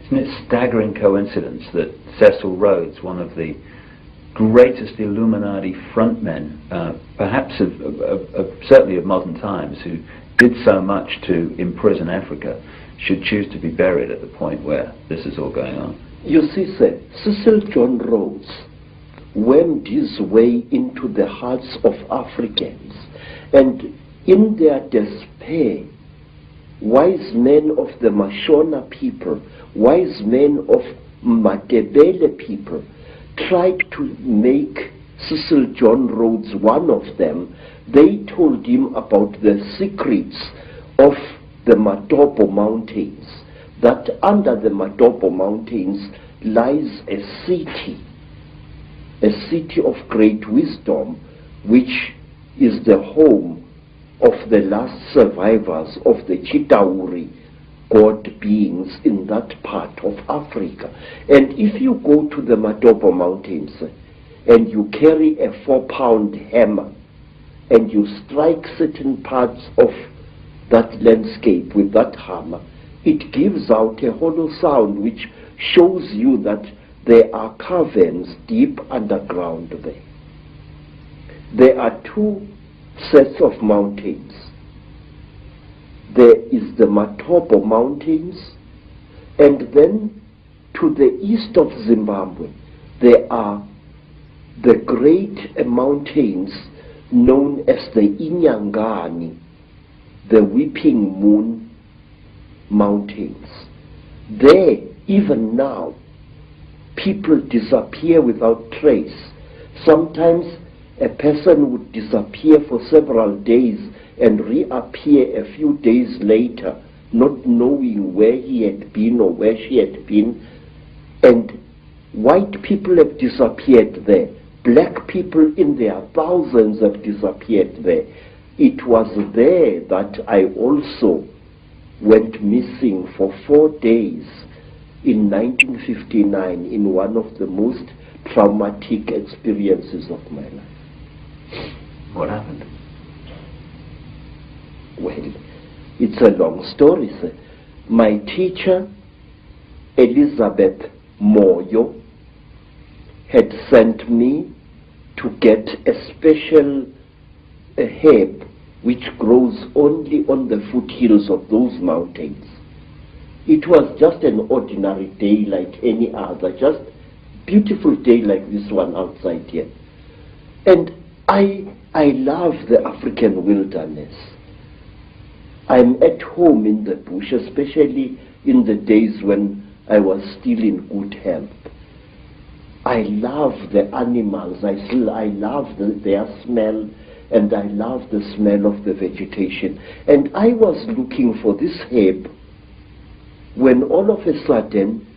Isn't it a staggering coincidence that Cecil Rhodes, one of the greatest Illuminati frontmen, perhaps certainly of modern times, who did so much to imprison Africa, should choose to be buried at the point where this is all going on? You see, sir, Cecil John Rhodes went his way into the hearts of Africans, and in their despair, wise men of the Mashona people, wise men of Matebele people, tried to make Cecil John Rhodes one of them. They told him about the secrets of the Matopo Mountains, that under the Matopo Mountains lies a city of great wisdom, which is the home of the last survivors of the Chitauri god beings in that part of Africa. And if you go to the Matopo Mountains and you carry a 4-pound hammer and you strike certain parts of that landscape with that hammer, it gives out a hollow sound which shows you that there are caverns deep underground there. There are two sets of mountains. There is the Matopo Mountains, and then to the east of Zimbabwe there are the great mountains known as the Inyangani, the Weeping Moon Mountains. There, even now, people disappear without trace. Sometimes a person would disappear for several days and reappear a few days later, not knowing where he had been or where she had been. And white people have disappeared there. Black people in their thousands have disappeared there. It was there that I also went missing for 4 days in 1959 in one of the most traumatic experiences of my life. What happened? Well, it's a long story, sir. My teacher, Elizabeth Moyo, had sent me to get a special herb which grows only on the foothills of those mountains. It was just an ordinary day like any other, just beautiful day like this one outside here. And I love the African wilderness. I'm at home in the bush, especially in the days when I was still in good health. I love the animals. I love their smell, and I love the smell of the vegetation. And I was looking for this herb when all of a sudden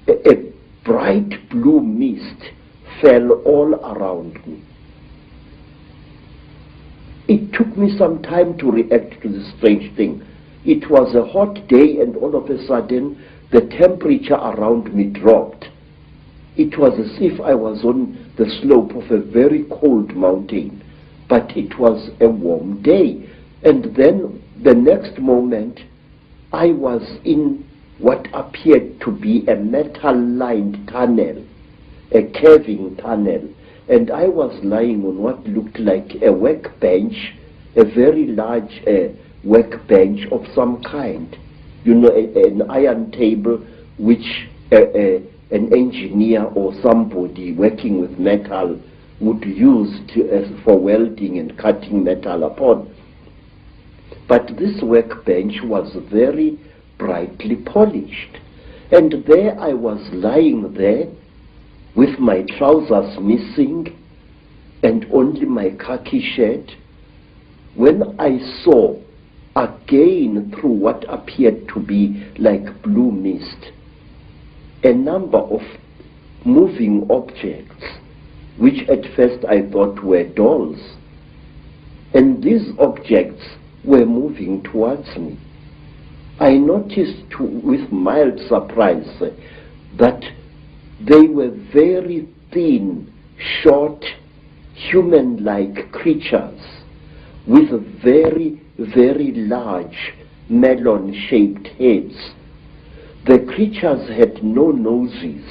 a bright blue mist fell all around me. It took me some time to react to this strange thing. It was a hot day, and all of a sudden the temperature around me dropped. It was as if I was on the slope of a very cold mountain, but it was a warm day. And then the next moment I was in what appeared to be a metal-lined tunnel, a caving tunnel, and I was lying on what looked like a workbench, a very large workbench of some kind. You know, an iron table which an engineer or somebody working with metal would use for welding and cutting metal upon. But this workbench was very brightly polished. And there I was lying there with my trousers missing and only my khaki shirt, when I saw again through what appeared to be like blue mist a number of moving objects, which at first I thought were dolls. And these objects were moving towards me. I noticed with mild surprise that they were very thin, short, human-like creatures with very, very large melon-shaped heads. The creatures had no noses,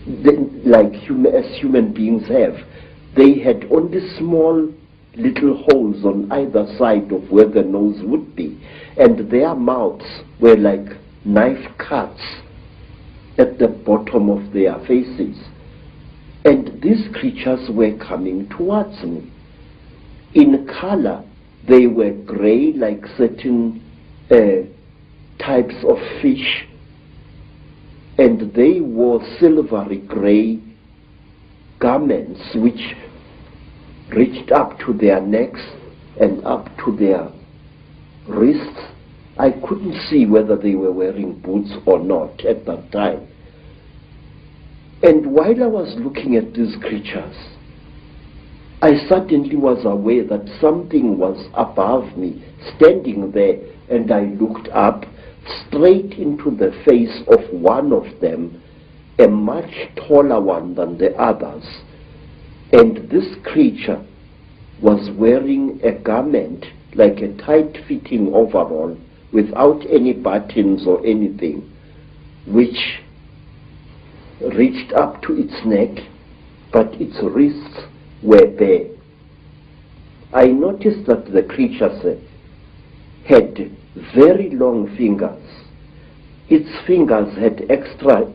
as human beings have. They had only small little holes on either side of where the nose would be, and their mouths were like knife cuts at the bottom of their faces. And these creatures were coming towards me. In color, they were gray, like certain types of fish, and they wore silvery gray garments which reached up to their necks and up to their wrists. I couldn't see whether they were wearing boots or not at that time. And while I was looking at these creatures, I suddenly was aware that something was above me, standing there, and I looked up straight into the face of one of them, a much taller one than the others. And this creature was wearing a garment like a tight-fitting overall without any buttons or anything, which reached up to its neck, but its wrists were bare. I noticed that the creatures had very long fingers. Its fingers had extra,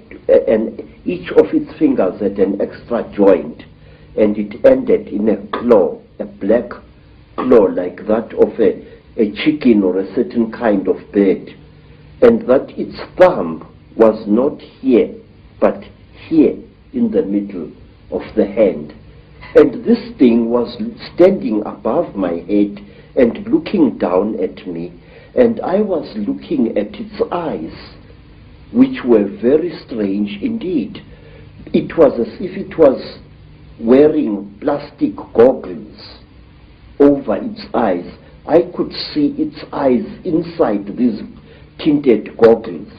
and each of its fingers had an extra joint, and it ended in a claw, a black claw like that of a chicken or a certain kind of bird, and that its thumb was not here, but here in the middle of the hand. And this thing was standing above my head and looking down at me, and I was looking at its eyes, which were very strange indeed. It was as if it was wearing plastic goggles over its eyes. I could see its eyes inside these tinted goggles,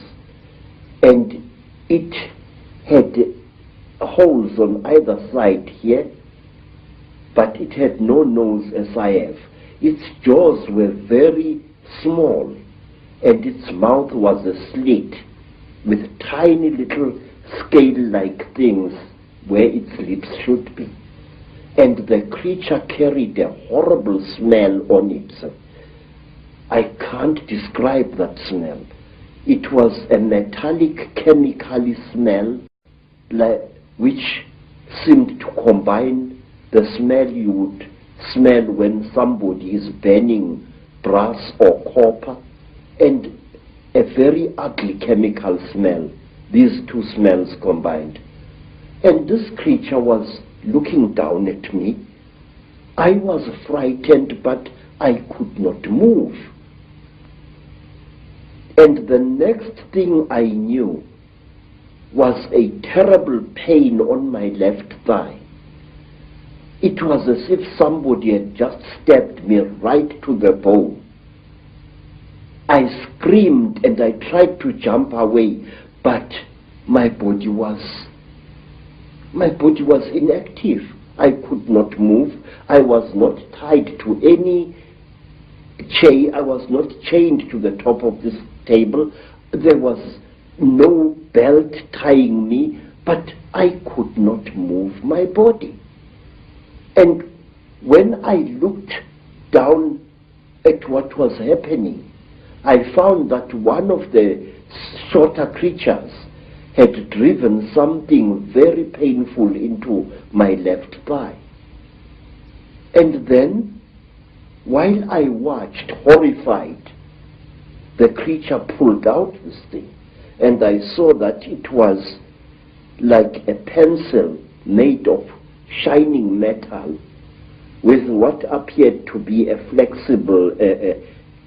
and it had holes on either side here, but it had no nose as I have. Its jaws were very small, and its mouth was a slit with tiny little scale-like things where its lips should be. And the creature carried a horrible smell on it. I can't describe that smell. It was a metallic, chemically smell which seemed to combine the smell you would smell when somebody is burning brass or copper, and a very ugly chemical smell, these two smells combined. And this creature was looking down at me. I was frightened, but I could not move. And the next thing I knew was a terrible pain on my left thigh. It was as if somebody had just stabbed me right to the bone. I screamed and I tried to jump away, but my body was inactive. I could not move. I was not tied to any chain. I was not chained to the top of this table. There was no belt tying me, but I could not move my body. And when I looked down at what was happening, I found that one of the shorter creatures had driven something very painful into my left thigh. And then, while I watched, horrified, the creature pulled out this thing, and I saw that it was like a pencil made of shining metal with what appeared to be a flexible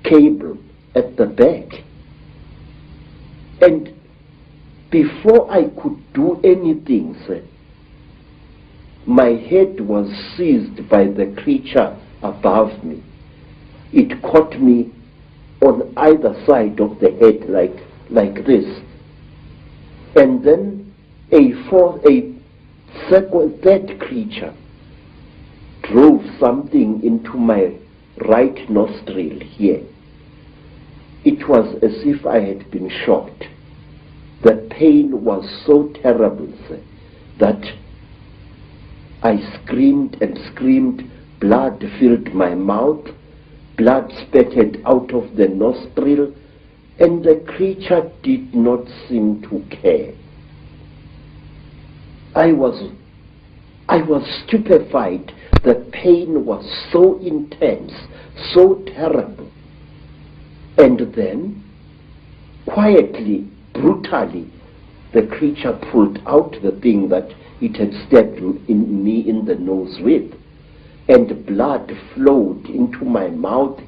cable at the back. And before I could do anything, sir, my head was seized by the creature above me. It caught me on either side of the head like this. And then a third creature drove something into my right nostril here. It was as if I had been shot. The pain was so terrible, sir, that I screamed and screamed. Blood filled my mouth, blood spurted out of the nostril, and the creature did not seem to care. I was stupefied. The pain was so intense, so terrible. And then, quietly, brutally, the creature pulled out the thing that it had stabbed me in the nose with, and blood flowed into my mouth,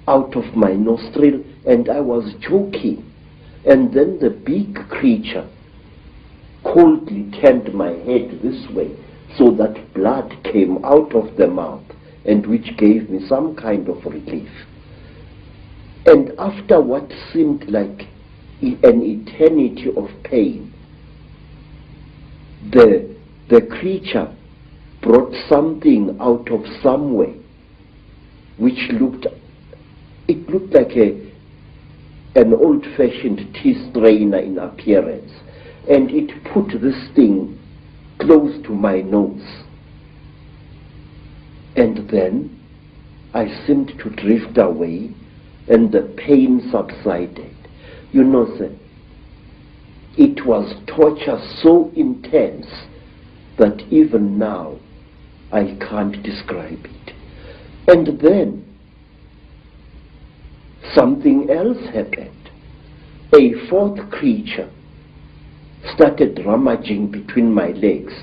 out of my nostril, and I was choking. And then the big creature coldly turned my head this way, so that blood came out of the mouth, and which gave me some kind of relief. And after what seemed like an eternity of pain, the creature brought something out of somewhere which looked like an old-fashioned tea strainer in appearance, and it put this thing close to my nose. And then I seemed to drift away, and the pain subsided. You know, sir, it was torture so intense that even now I can't describe it. And then something else happened. A fourth creature started rummaging between my legs,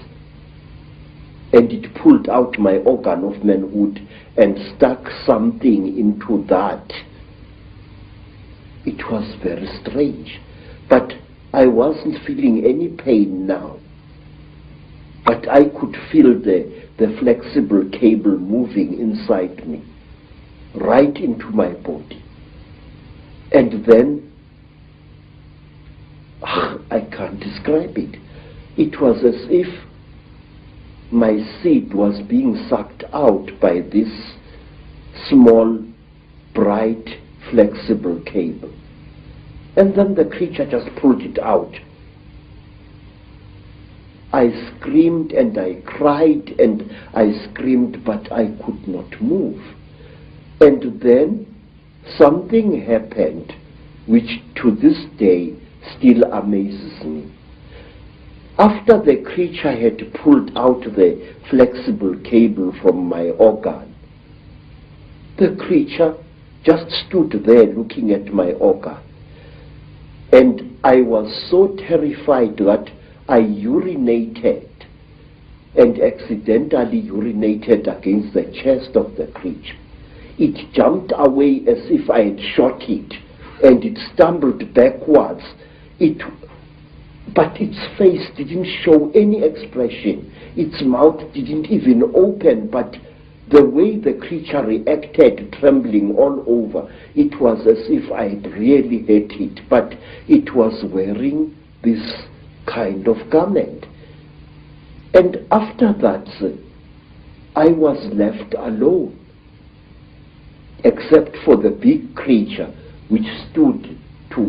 and it pulled out my organ of manhood and stuck something into that. It was very strange, but I wasn't feeling any pain now. But I could feel the flexible cable moving inside me, right into my body. And then, I can't describe it. It was as if my seed was being sucked out by this small, bright, flexible cable. And then the creature just pulled it out. I screamed and I cried and I screamed, but I could not move. And then something happened which to this day still amazes me. After the creature had pulled out the flexible cable from my organ, the creature just stood there looking at my organ. And I was so terrified that I urinated, and accidentally urinated against the chest of the creature. It jumped away as if I had shot it, and it stumbled backwards. But its face didn't show any expression. Its mouth didn't even open, but the way the creature reacted, trembling all over, it was as if I had really hit it, but it was wearing this kind of garment. And after that, I was left alone, except for the big creature which stood to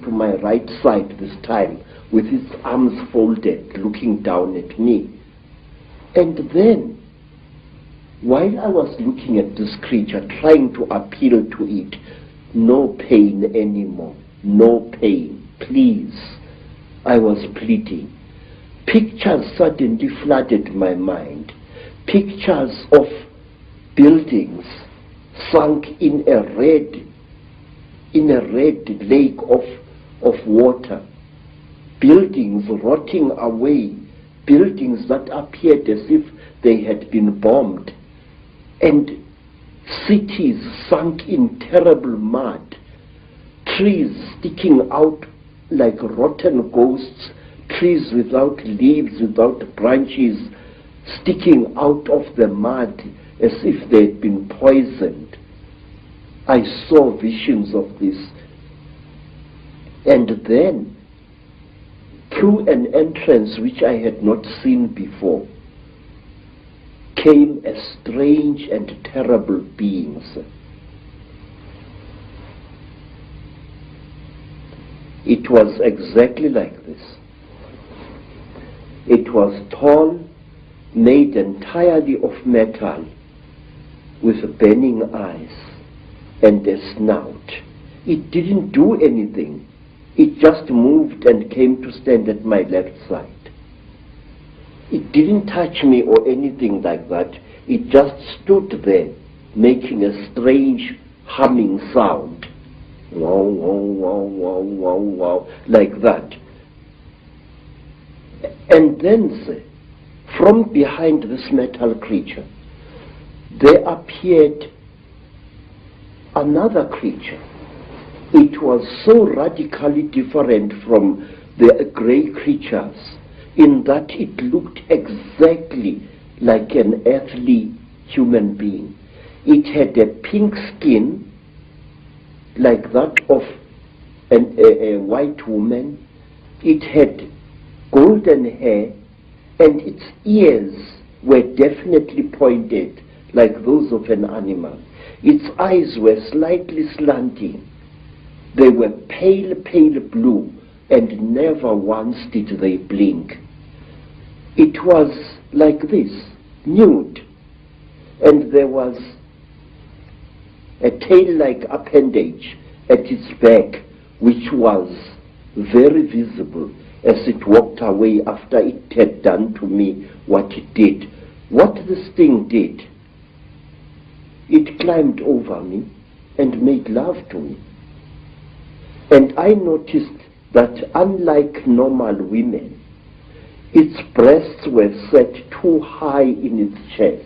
my right side this time, with its arms folded, looking down at me. And then, while I was looking at this creature, trying to appeal to it, no pain anymore, no pain, please, I was pleading. Pictures suddenly flooded my mind. Pictures of buildings sunk in a red lake of water. Buildings rotting away. Buildings that appeared as if they had been bombed. And cities sunk in terrible mud. Trees sticking out like rotten ghosts, trees without leaves, without branches, sticking out of the mud as if they had been poisoned. I saw visions of this. And then, through an entrance which I had not seen before, came a strange and terrible being. It was exactly like this. It was tall, made entirely of metal, with burning eyes and a snout. It didn't do anything. It just moved and came to stand at my left side. It didn't touch me or anything like that. It just stood there, making a strange humming sound. Wow, wow, wow, wow, wow, wow, like that. And then, from behind this metal creature, there appeared another creature. It was so radically different from the grey creatures in that it looked exactly like an earthly human being. It had a pink skin like that of a white woman. It had golden hair, and its ears were definitely pointed like those of an animal. Its eyes were slightly slanting. They were pale, pale blue, and never once did they blink. It was like this, nude, and there was a tail-like appendage at its back, which was very visible as it walked away after it had done to me what it did. What this thing did, it climbed over me and made love to me. And I noticed that unlike normal women, its breasts were set too high in its chest,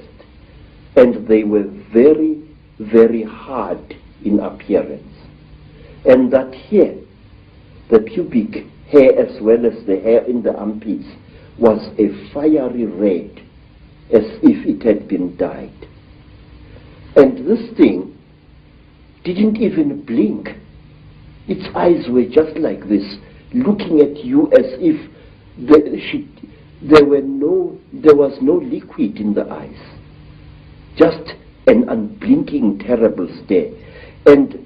and they were very, very hard in appearance. And that here, the pubic hair as well as the hair in the armpits was a fiery red, as if it had been dyed. And this thing didn't even blink. Its eyes were just like this, looking at you as if there was no liquid in the eyes. Just an unblinking, terrible stare. And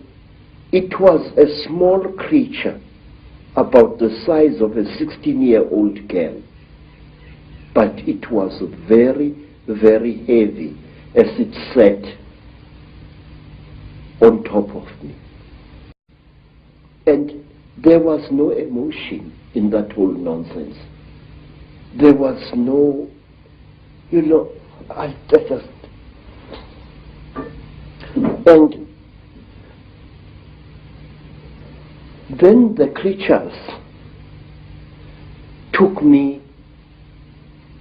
it was a small creature, about the size of a 16-year-old girl. But it was very, very heavy as it sat on top of me. And there was no emotion in that whole nonsense. There was no, I just... And then the creatures took me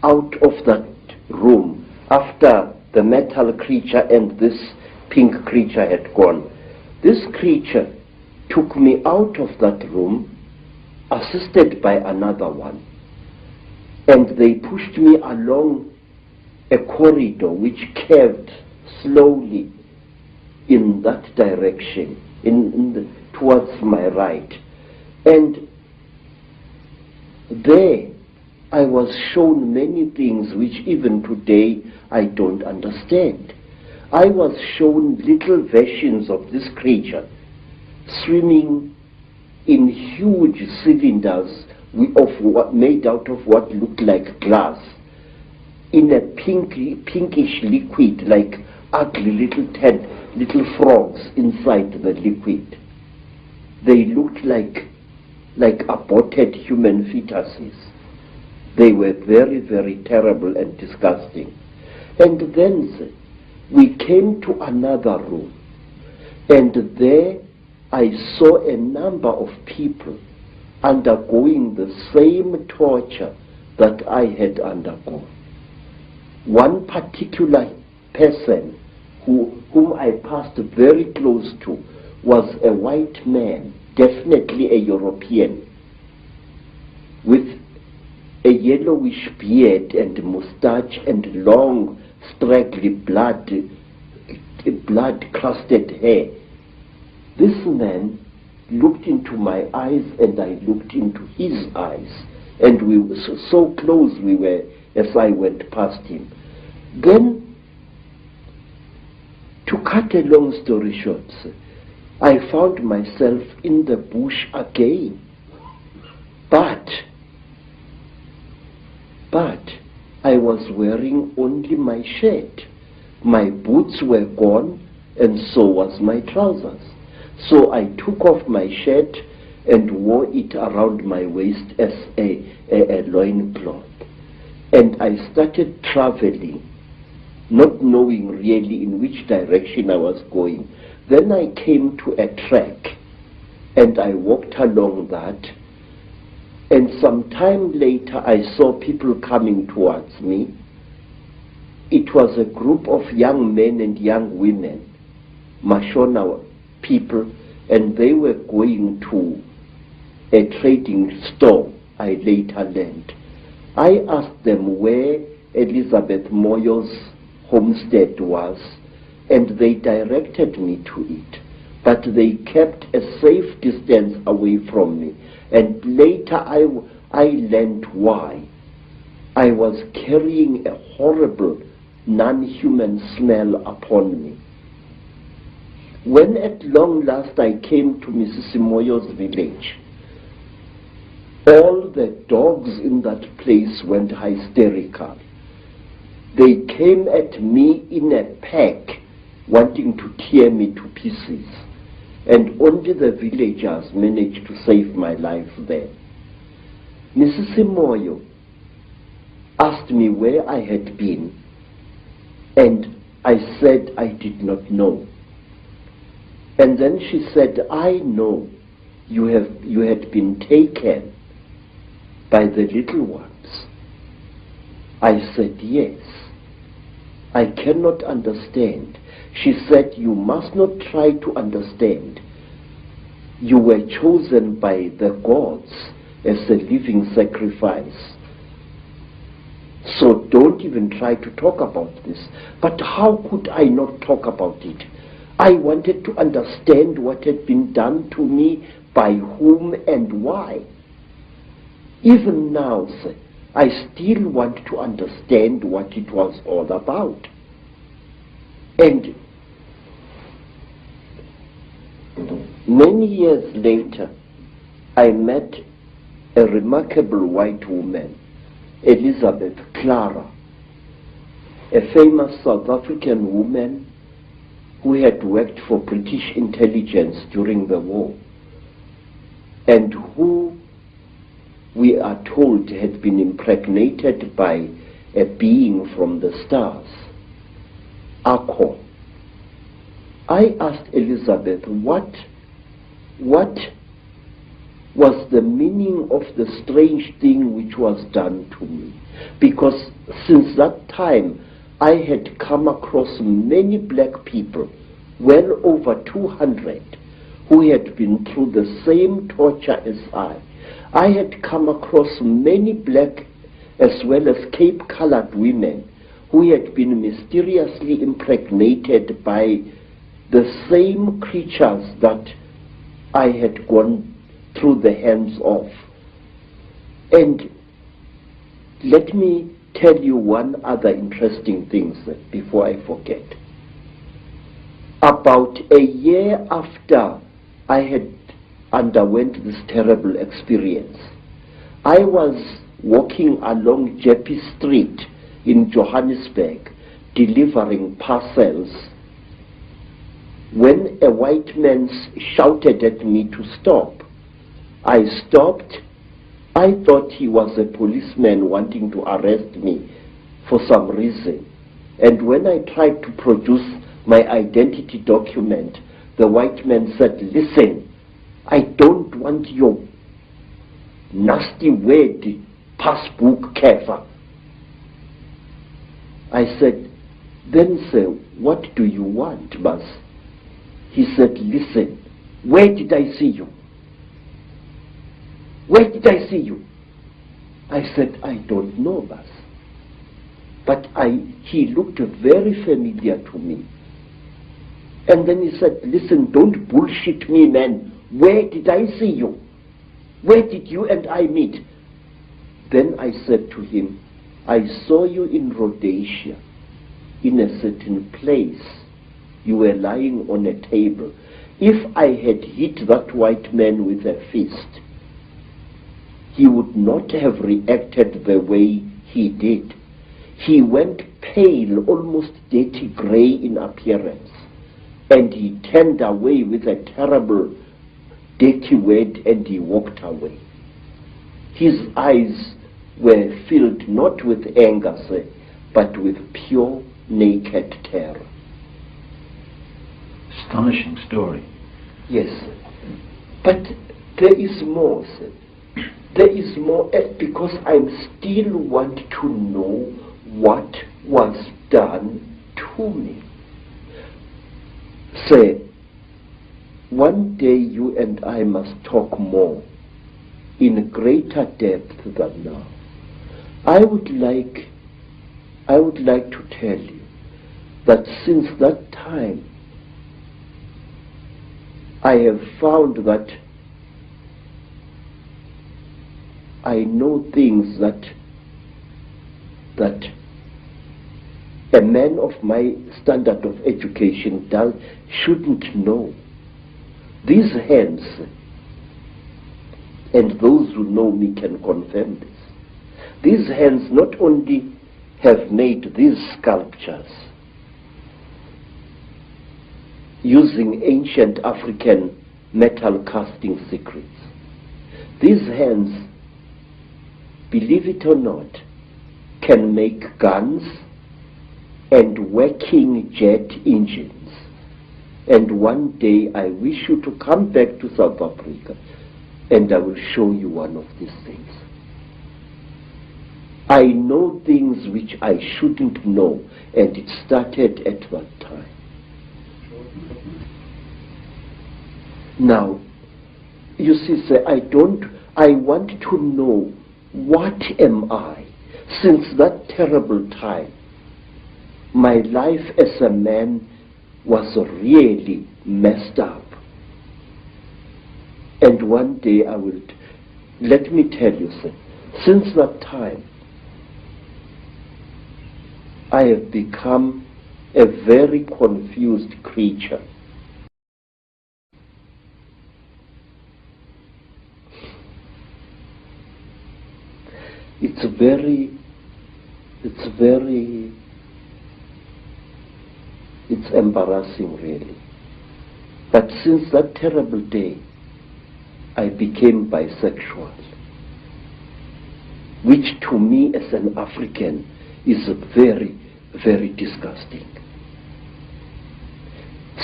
out of that room after the metal creature and this pink creature had gone. This creature took me out of that room, assisted by another one, and they pushed me along a corridor which curved slowly in that direction, towards my right. And there I was shown many things which even today I don't understand. I was shown little versions of this creature swimming in huge cylinders made out of what looked like glass, in a pinkish liquid, like ugly little frogs inside the liquid. They looked like aborted human fetuses. They were very, very terrible and disgusting. And then we came to another room, and there I saw a number of people undergoing the same torture that I had undergone. One particular person whom I passed very close to was a white man, definitely a European, with a yellowish beard and moustache and long, straggly blood-crusted hair. This man looked into my eyes and I looked into his eyes. And we were so close we were as I went past him. Then, to cut a long story short, I found myself in the bush again. But I was wearing only my shirt. My boots were gone, and so was my trousers. So I took off my shirt and wore it around my waist as a loincloth. And I started traveling, not knowing really in which direction I was going. Then I came to a track, and I walked along that. And some time later, I saw people coming towards me. It was a group of young men and young women, Mashona people, and they were going to a trading store, I later learned. I asked them where Elizabeth Moyo's homestead was, and they directed me to it. But they kept a safe distance away from me. And later I learned why. I was carrying a horrible, non-human smell upon me. When at long last I came to Mrs. Moyo's village, all the dogs in that place went hysterical. They came at me in a pack, wanting to tear me to pieces. And only the villagers managed to save my life there. Mrs. Moyo asked me where I had been, and I said I did not know. And then she said, I know you had been taken by the little ones. I said, yes. I cannot understand. She said, you must not try to understand. You were chosen by the gods as a living sacrifice. So don't even try to talk about this. But how could I not talk about it? I wanted to understand what had been done to me, by whom and why. Even now, sir, I still want to understand what it was all about. And many years later, I met a remarkable white woman, Elizabeth Clara, a famous South African woman who had worked for British intelligence during the war, and who, we are told, had been impregnated by a being from the stars, Icke. I asked Elizabeth what was the meaning of the strange thing which was done to me, because since that time I had come across many black people, well over 200, who had been through the same torture as I. I had come across many black as well as Cape-colored women who had been mysteriously impregnated by the same creatures that I had gone through the hands of. And let me tell you one other interesting thing before I forget. About a year after I had underwent this terrible experience, I was walking along Jeppe Street in Johannesburg delivering parcels when a white man shouted at me to stop. I stopped. I thought he was a policeman wanting to arrest me for some reason. And when I tried to produce my identity document, the white man said, listen, I don't want your nasty word, passbook cover. I said, then sir, what do you want, boss? He said, listen, where did I see you? Where did I see you? I said, I don't know, boss. But he looked very familiar to me. And then he said, listen, don't bullshit me, man. Where did I see you? Where did you and I meet? Then I said to him, I saw you in Rhodesia, in a certain place. You were lying on a table. If I had hit that white man with a fist, he would not have reacted the way he did. He went pale, almost dirty gray in appearance, and he turned away with a terrible, dirty word, and he walked away. His eyes were filled not with anger, sir, but with pure, naked terror. Astonishing story. Yes, but there is more, sir. There is more, because I still want to know what was done to me. Sir, one day you and I must talk more, in greater depth than now. I would like to tell you that since that time, I have found that I know things that a man of my standard of education shouldn't know. These hands, and those who know me can confirm this, these hands not only have made these sculptures using ancient African metal casting secrets. These hands, believe it or not, can make guns and working jet engines. And one day I wish you to come back to South Africa and I will show you one of these things. I know things which I shouldn't know, and it started at that time. Now, you see, sir, I want to know, what am I? Since that terrible time, my life as a man was really messed up. And one day let me tell you, sir, since that time, I have become a very confused creature. It's embarrassing, really. But since that terrible day, I became bisexual, which to me as an African is very, very disgusting.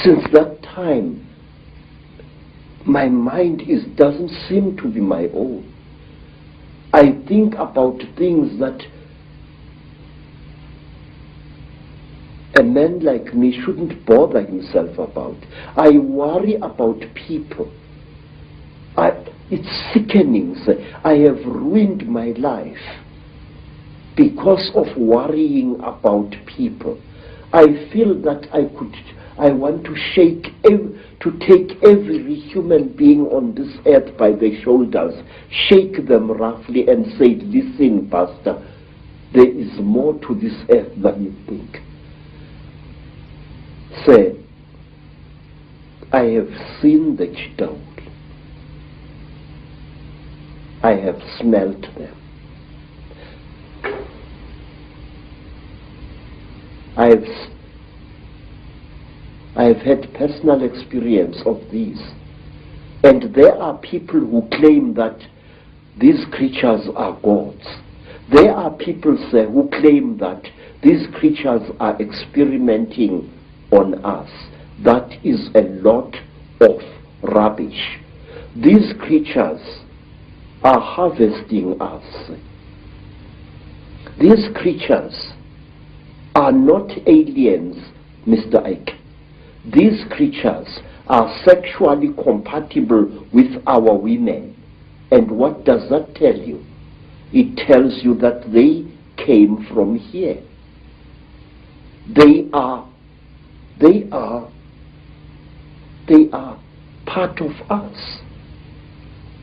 Since that time, my mind doesn't seem to be my own. I think about things that a man like me shouldn't bother himself about. I worry about people. It's sickening, sir. I have ruined my life because of worrying about people. I feel that I want to take every human being on this earth by the shoulders, shake them roughly and say, listen, Pastor, there is more to this earth than you think. Sir, I have seen the Chitauli. I have smelt them. I have had personal experience of these. And there are people who claim that these creatures are gods. There are people, sir, who claim that these creatures are experimenting on us. That is a lot of rubbish. These creatures are harvesting us. These creatures are not aliens, Mr. Icke. These creatures are sexually compatible with our women. And what does that tell you? It tells you that they came from here. They are part of us.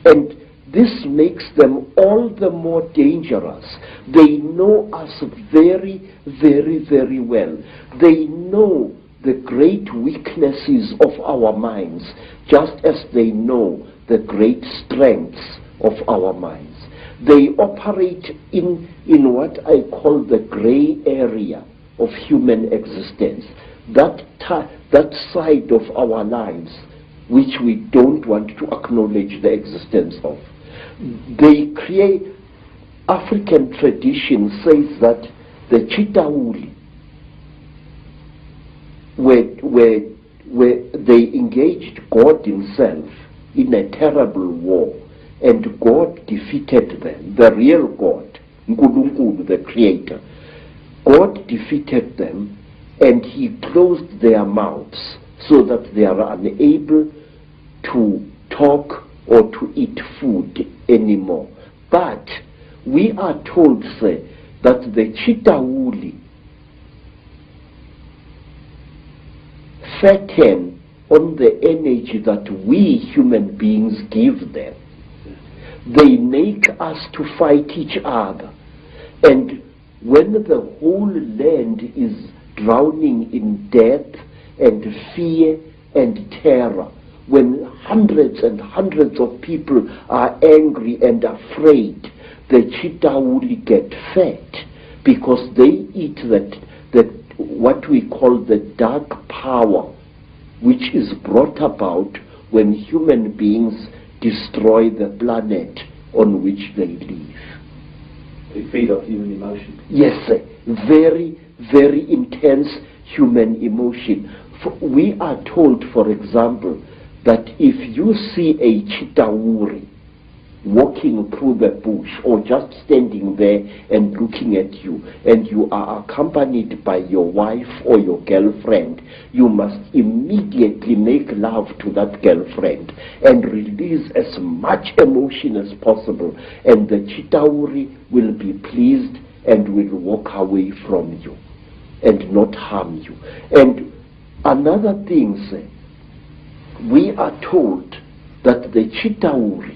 And this makes them all the more dangerous. They know us very, very, very well. They know the great weaknesses of our minds, just as they know the great strengths of our minds. They operate in what I call the gray area of human existence, that side of our lives which we don't want to acknowledge the existence of. They create, African tradition says that the Chitauli, where they engaged God himself in a terrible war, and God defeated them, the real God, Nkulunkulu, the creator. God defeated them, and he closed their mouths so that they are unable to talk or to eat food anymore. But we are told, say, that the Chitauli fatten on the energy that we human beings give them. They make us to fight each other. And when the whole land is drowning in death and fear and terror, when hundreds and hundreds of people are angry and afraid, the Chitauli get fat because they eat that what we call the dark power, which is brought about when human beings destroy the planet on which they live. They feed off human emotion. Yes, sir. Very, very intense human emotion. We are told, for example, that if you see a Chitauri walking through the bush or just standing there and looking at you, and you are accompanied by your wife or your girlfriend, you must immediately make love to that girlfriend and release as much emotion as possible, and the Chitauri will be pleased and will walk away from you and not harm you. And another thing, sir, we are told that the Chitauri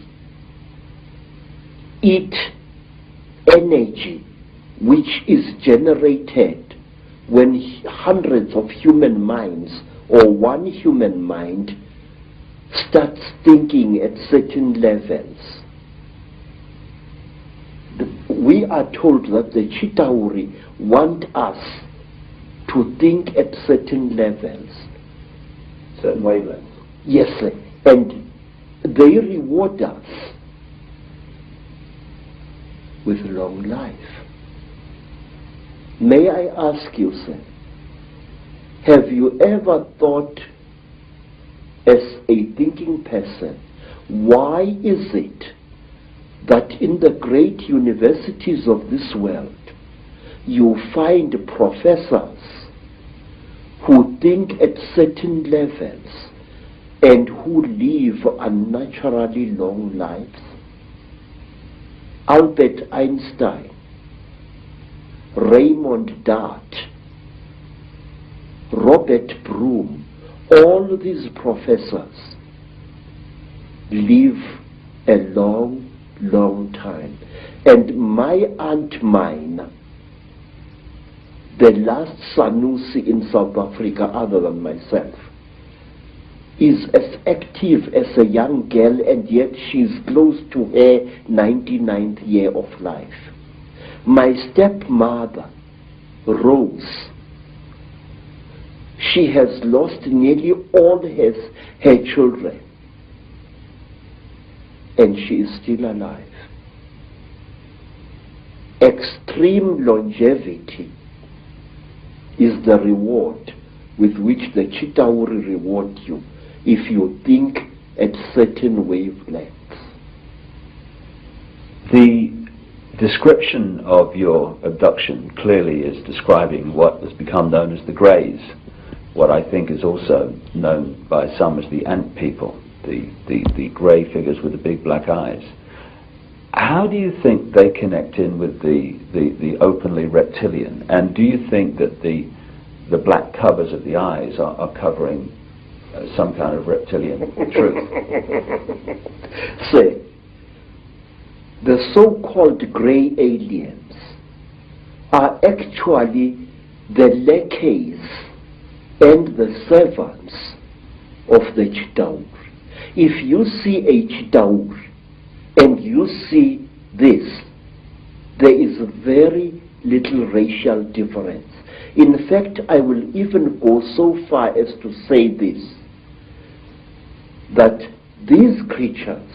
eat energy which is generated when hundreds of human minds or one human mind starts thinking at certain levels. We are told that the Chitauri want us to think at certain levels. Certain wavelengths. Yes, sir. And they reward us with long life. May I ask you, sir, have you ever thought as a thinking person, why is it that in the great universities of this world you find professors who think at certain levels and who live unnaturally long lives? Albert Einstein, Raymond Dart, Robert Broom, all these professors live a long, long time. And my Aunt Mine, the last Sanusi in South Africa other than myself, is as active as a young girl, and yet she's close to her 99th year of life. My stepmother, Rose, she has lost nearly all her children, and she is still alive. Extreme longevity is the reward with which the Chitauri reward you if you think at certain wavelengths. The description of your abduction clearly is describing what has become known as the Greys, what I think is also known by some as the Ant people, the grey figures with the big black eyes. How do you think they connect in with the openly reptilian? And do you think that the black covers of the eyes are covering some kind of reptilian truth? Say, the so-called grey aliens are actually the lackeys and the servants of the Chitauri. If you see a Chitauri and you see this, there is very little racial difference. In fact, I will even go so far as to say this, that these creatures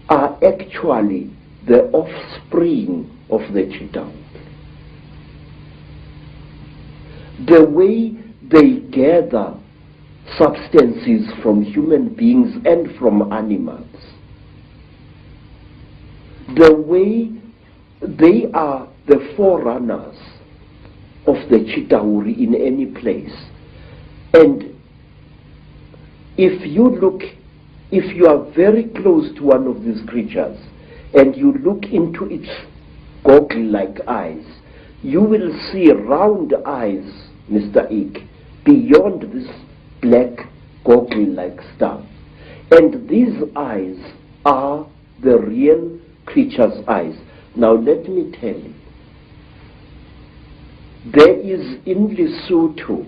are actually the offspring of the Chitauri. The way they gather substances from human beings and from animals, the way they are the forerunners of the Chitauri in any place. And if you are very close to one of these creatures and you look into its goggle-like eyes, you will see round eyes, Mr. Icke, beyond this black goggle-like stuff. And these eyes are the real creature's eyes. Now let me tell you, there is in Lesotho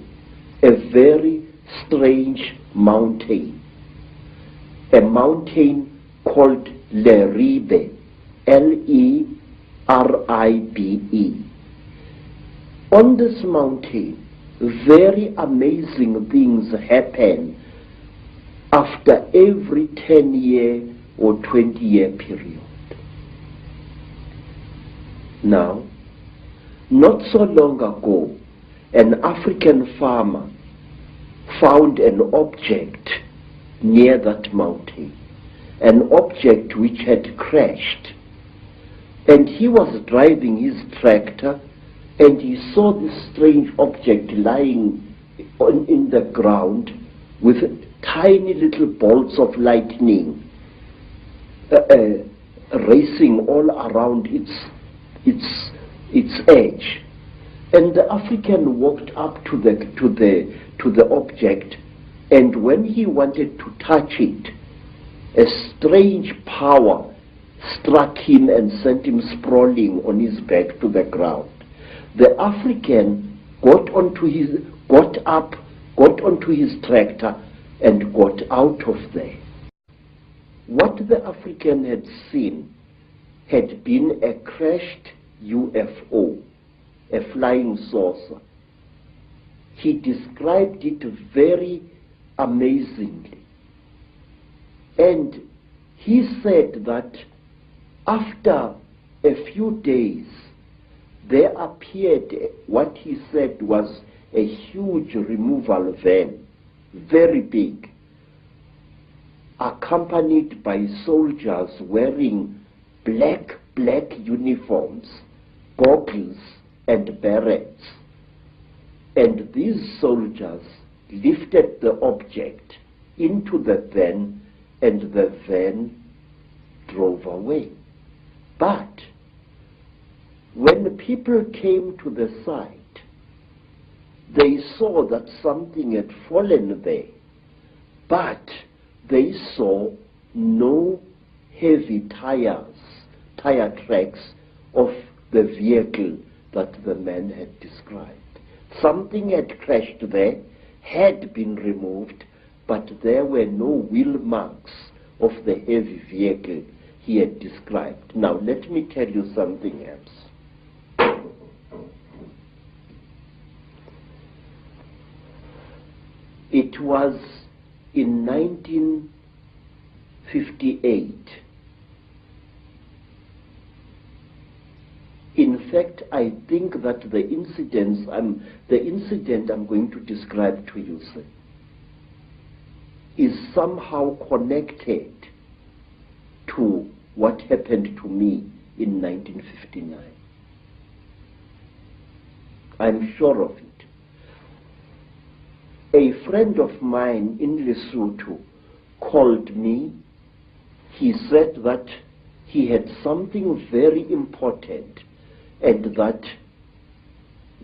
a very strange mountain, a mountain called Leribe, Leribe. On this mountain, very amazing things happen after every 10-year or 20-year period. Now, not so long ago, an African farmer found an object near that mountain, an object which had crashed. And he was driving his tractor and he saw this strange object lying in the ground with tiny little bolts of lightning racing all around its edge. And the African walked up to the object, and when he wanted to touch it, a strange power struck him and sent him sprawling on his back to the ground. The African got onto his tractor and got out of there. What the African had seen had been a crashed UFO, a flying saucer. He described it very amazingly. And he said that after a few days, there appeared what he said was a huge removal van, very big, accompanied by soldiers wearing black uniforms, goggles and berets. And these soldiers lifted the object into the van, and the van drove away. But when people came to the site, they saw that something had fallen there, but they saw no heavy tire tracks of the vehicle that the man had described. Something had crashed there, had been removed, but there were no wheel marks of the heavy vehicle he had described. Now let me tell you something else. It was in 1958. In fact, I think that the incident I'm going to describe to you, sir, is somehow connected to what happened to me in 1959. I'm sure of it. A friend of mine in Lesotho called me. He said that he had something very important and that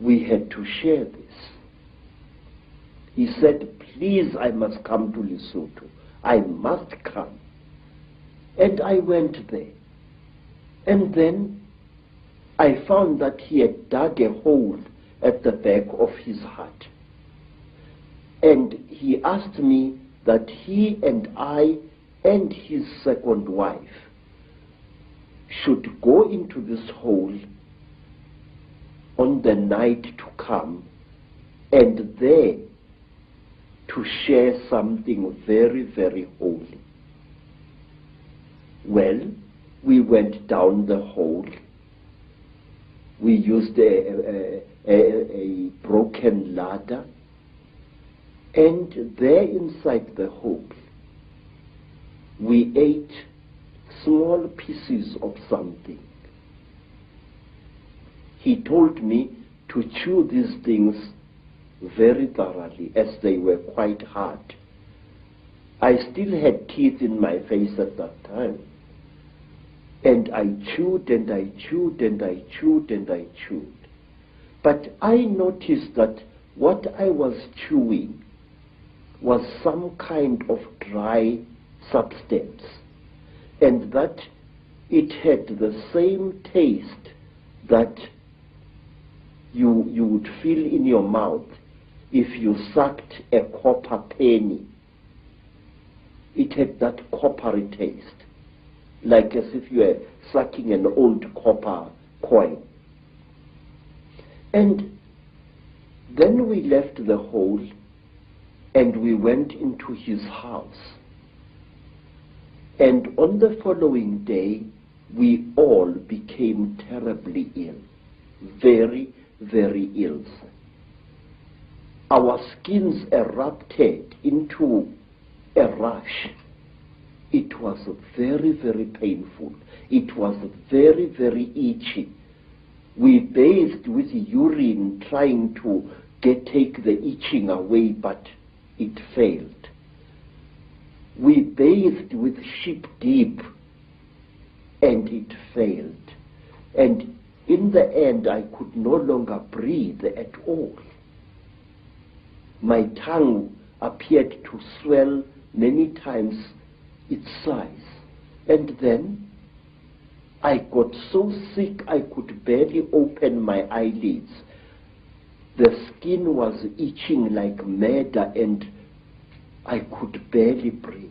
we had to share this. He said, please, I must come to Lesotho. I must come. And I went there. And then I found that he had dug a hole at the back of his hut. And he asked me that he and I and his second wife should go into this hole on the night to come, and there to share something very, very holy. Well, we went down the hole. We used a broken ladder, and there inside the hole we ate small pieces of something. He told me to chew these things very thoroughly, as they were quite hard. I still had teeth in my face at that time, and I chewed and I chewed and I chewed and I chewed. But I noticed that what I was chewing was some kind of dry substance, and that it had the same taste that you would feel in your mouth if you sucked a copper penny. It had that coppery taste, like as if you were sucking an old copper coin. And then we left the hole and we went into his house. And on the following day, we all became terribly ill, very, very ill. Our skins erupted into a rash. It was very, very painful. It was very, very itchy. We bathed with urine trying to take the itching away, but it failed. We bathed with sheep dip, and it failed. And in the end, I could no longer breathe at all. My tongue appeared to swell many times its size. And then I got so sick I could barely open my eyelids. The skin was itching like mad, and I could barely breathe.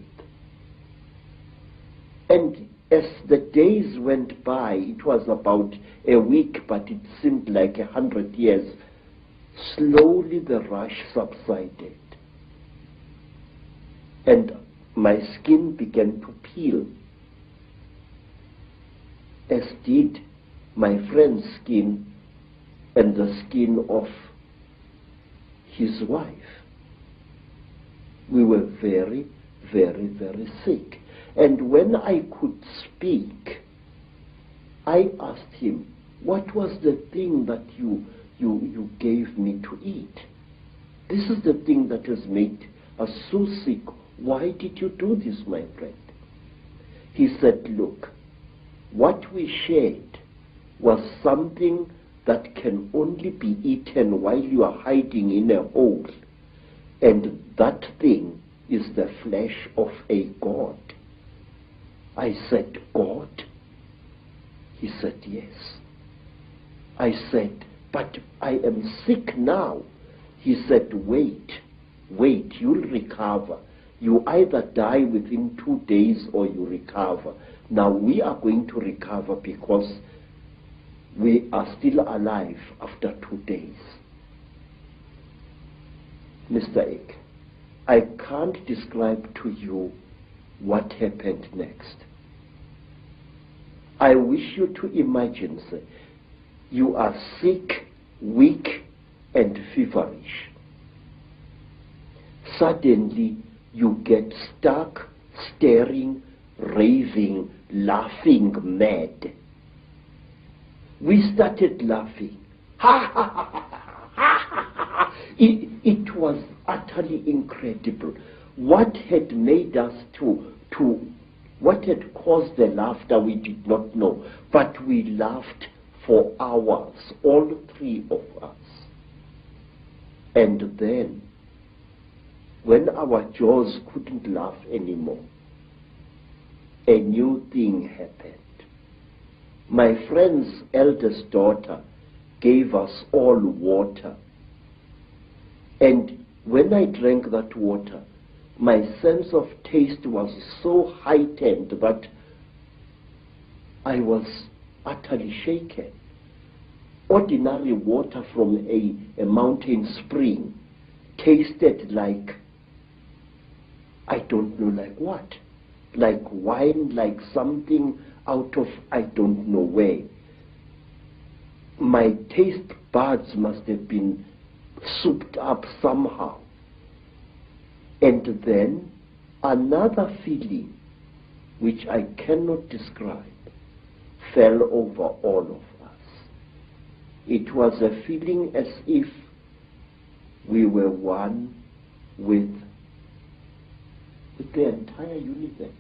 And as the days went by, it was about a week, but it seemed like 100 years, slowly the rash subsided. And my skin began to peel, as did my friend's skin and the skin of his wife. We were very, very, very sick. And when I could speak, I asked him, what was the thing that you gave me to eat? This is the thing that has made us so sick. Why did you do this, my friend? He said, look, what we shared was something that can only be eaten while you are hiding in a hole. And that thing is the flesh of a god. I said, God? He said, yes. I said, but I am sick now. He said, wait, you'll recover. You either die within 2 days or you recover. Now we are going to recover because we are still alive after 2 days. Mr. Icke, I can't describe to you what happened next. I wish you to imagine, sir, you are sick, weak, and feverish. Suddenly, you get stuck, staring, raving, laughing mad. We started laughing. Ha ha ha ha ha ha. It was utterly incredible. What had made us what had caused the laughter we did not know, but we laughed for hours, all three of us. And then, when our jaws couldn't laugh anymore, a new thing happened. My friend's eldest daughter gave us all water. And when I drank that water, my sense of taste was so heightened that I was utterly shaken. Ordinary water from a mountain spring tasted like, I don't know like what, like wine, like something out of I don't know where. My taste buds must have been souped up somehow. And then another feeling, which I cannot describe, fell over all of us. It was a feeling as if we were one with the entire universe.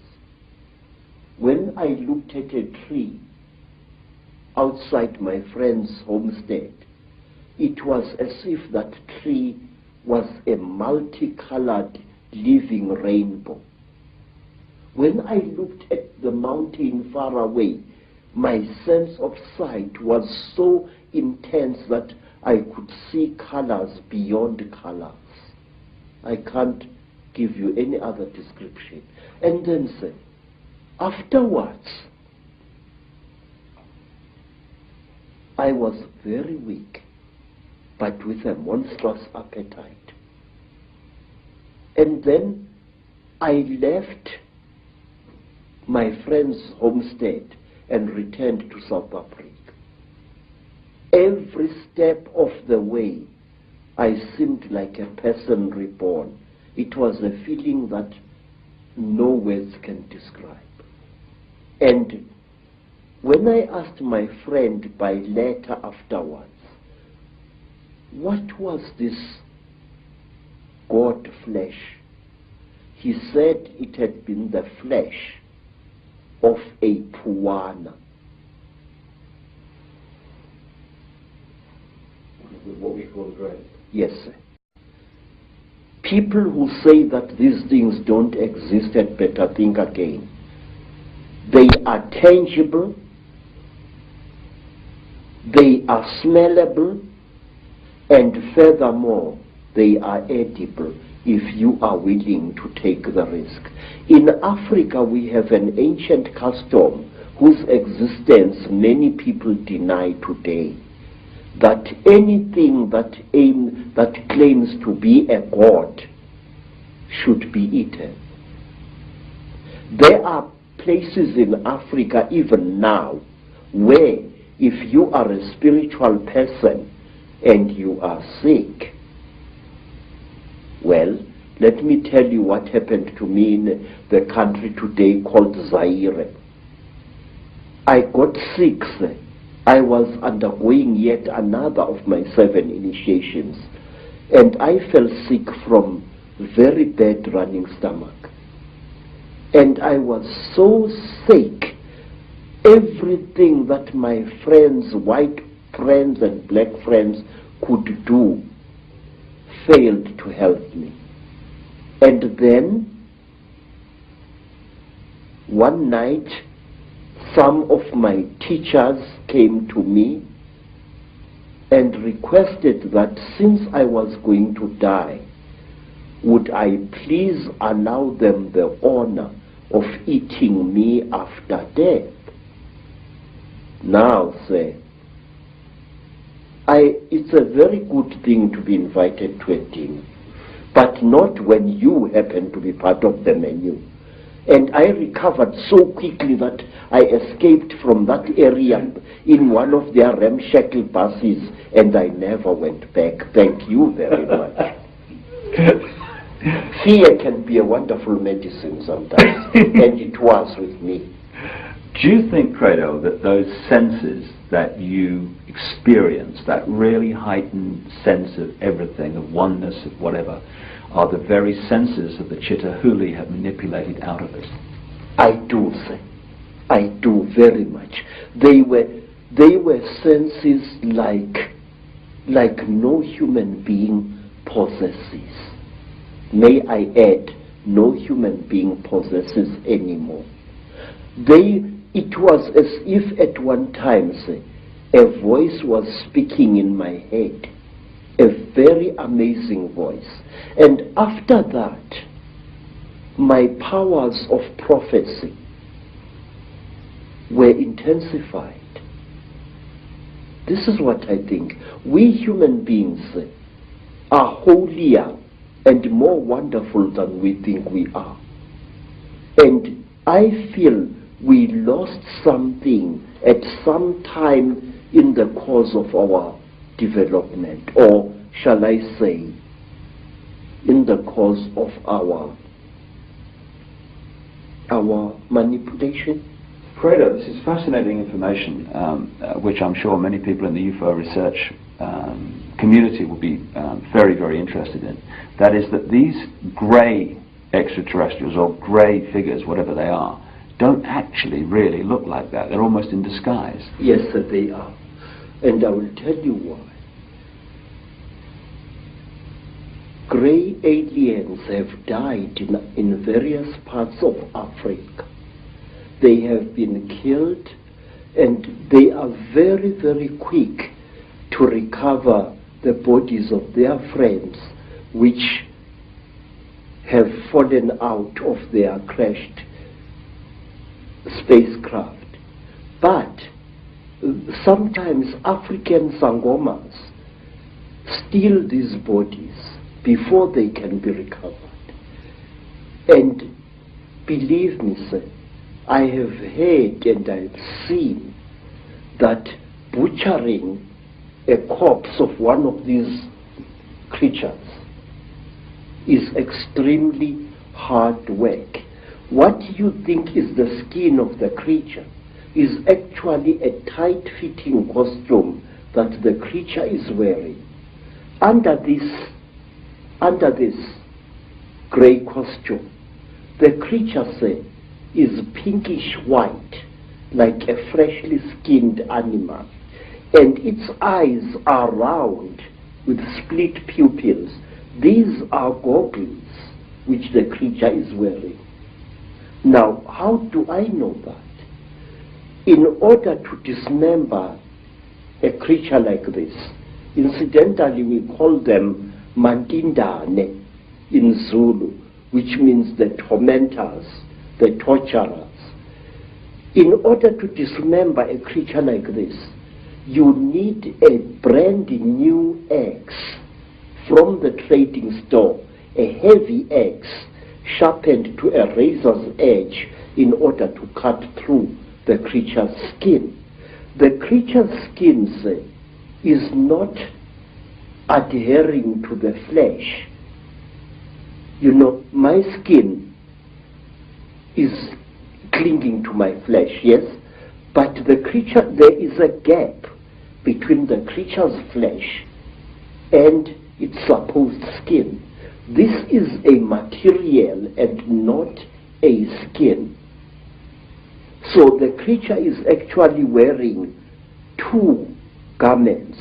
When I looked at a tree outside my friend's homestead, it was as if that tree was a multicolored living rainbow. When I looked at the mountain far away, my sense of sight was so intense that I could see colors beyond colors. I can't give you any other description. And then say, afterwards, I was very weak, but with a monstrous appetite. And then I left my friend's homestead and returned to South Africa. Every step of the way, I seemed like a person reborn. It was a feeling that no words can describe. And when I asked my friend by letter afterwards, what was this God flesh? He said it had been the flesh of a puana. What we call the grave. Yes, sir. People who say that these things don't exist had better think again. They are tangible, they are smellable, and furthermore, they are edible if you are willing to take the risk. In Africa, we have an ancient custom whose existence many people deny today, that anything that claims to be a god should be eaten. There are places in Africa even now where if you are a spiritual person and you are sick, well, let me tell you what happened to me in the country today called Zaire. I got sick. I was undergoing yet another of my 7 initiations, and I fell sick from very bad running stomach. And I was so sick, everything that my friends, white friends and black friends, could do failed to help me. And then one night, some of my teachers came to me and requested that since I was going to die, would I please allow them the honor of eating me after death. Now, sir, it's a very good thing to be invited to a dinner, but not when you happen to be part of the menu. And I recovered so quickly that I escaped from that area in one of their ramshackle buses, and I never went back. Thank you very much. Fear can be a wonderful medicine sometimes, and it was with me. Do you think, Credo, that those senses that you experience, that really heightened sense of everything, of oneness, of whatever, are the very senses that the Chittahuli have manipulated out of us? I do, sir. I do very much. They were senses like no human being possesses. May I add, no human being possesses anymore. it was as if at one time, a voice was speaking in my head, a very amazing voice. And after that, my powers of prophecy were intensified. This is what I think. We human beings are holier and more wonderful than we think we are. And I feel we lost something at some time in the course of our development, or shall I say, in the course of our manipulation. Credo, this is fascinating information, which I'm sure many people in the UFO research community will be very, very interested in. That is that these grey extraterrestrials, or grey figures, whatever they are, don't actually really look like that. They're almost in disguise. Yes, they are. And I will tell you why. Grey aliens have died in various parts of Africa. They have been killed, and they are very, very quick to recover the bodies of their friends which have fallen out of their crashed spacecraft. But sometimes African sangomas steal these bodies before they can be recovered. And believe me, sir, I have heard and I've seen that butchering a corpse of one of these creatures is extremely hard work. What you think is the skin of the creature is actually a tight-fitting costume that the creature is wearing. Under this grey costume, the creature, say, is pinkish white, like a freshly skinned animal, and its eyes are round with split pupils. These are goggles which the creature is wearing. Now, how do I know that? In order to dismember a creature like this, incidentally we call them mandindane in Zulu, which means the tormentors, the torturers. In order to dismember a creature like this, you need a brand new axe from the trading store, a heavy axe sharpened to a razor's edge in order to cut through the creature's skin. The creature's skin is not adhering to the flesh. You know, my skin is clinging to my flesh, yes, but the creature, there is a gap between the creature's flesh and its supposed skin. This is a material and not a skin. So the creature is actually wearing two garments.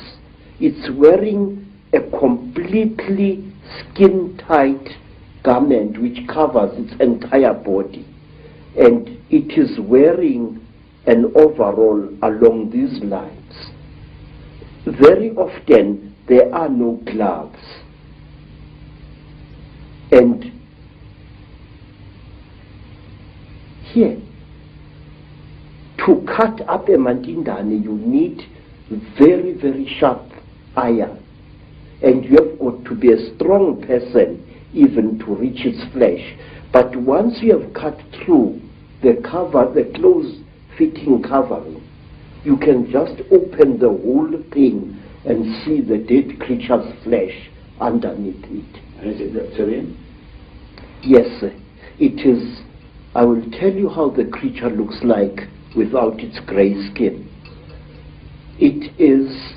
It's wearing a completely skin-tight garment which covers its entire body, and it is wearing an overall along these lines. Very often there are no gloves, and here, to cut up a mandindane, you need very, very sharp iron, and you have got to be a strong person even to reach its flesh. But once you have cut through the cover, the close-fitting covering, you can just open the whole thing and see the dead creature's flesh underneath it. And is it reptilian? Yes, sir. It is. I will tell you how the creature looks like without its grey skin. It is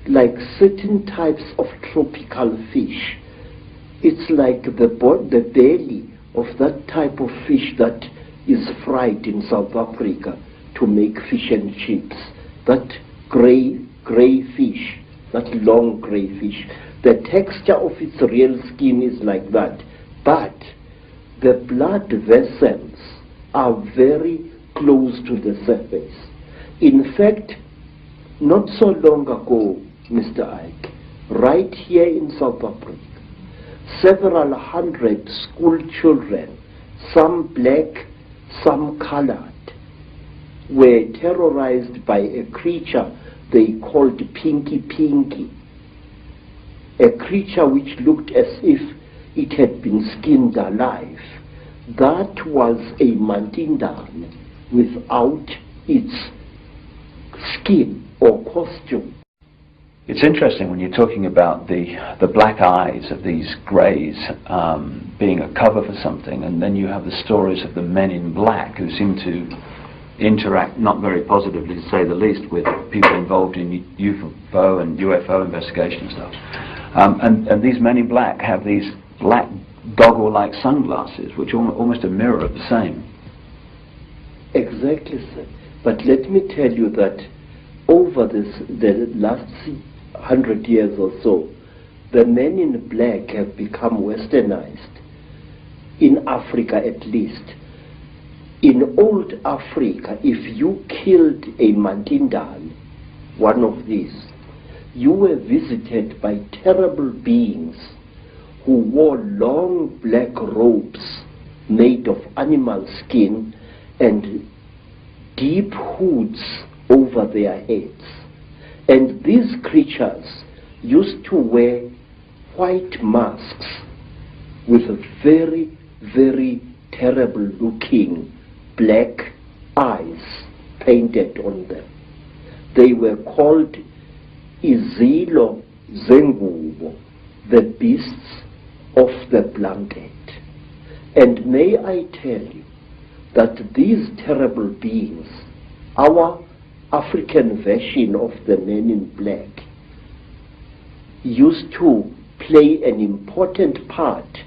like certain types of tropical fish. It's like the belly of that type of fish that is fried in South Africa to make fish and chips. That grey fish, that long grey fish. The texture of its real skin is like that, but the blood vessels are very, close to the surface. In fact, not so long ago, Mr. Icke, right here in South Africa, several hundred school children, some black, some colored, were terrorized by a creature they called Pinky Pinky, a creature which looked as if it had been skinned alive. That was a Mantindan without its skin or costume. It's interesting when you're talking about the black eyes of these greys being a cover for something, and then you have the stories of the men in black who seem to interact not very positively, to say the least, with people involved in UFO and UFO investigation and stuff. And these men in black have these black goggle-like sunglasses, which are almost a mirror of the same. Exactly, sir. But let me tell you that over the last 100 years or so, the men in black have become westernized, in Africa at least. In old Africa, if you killed a Mantindan, one of these, you were visited by terrible beings who wore long black robes made of animal skin and deep hoods over their heads. And these creatures used to wear white masks with very, very terrible looking black eyes painted on them. They were called Izilo Zengubo, the beasts of the blanket. And may I tell you that these terrible beings, our African version of the men in black, used to play an important part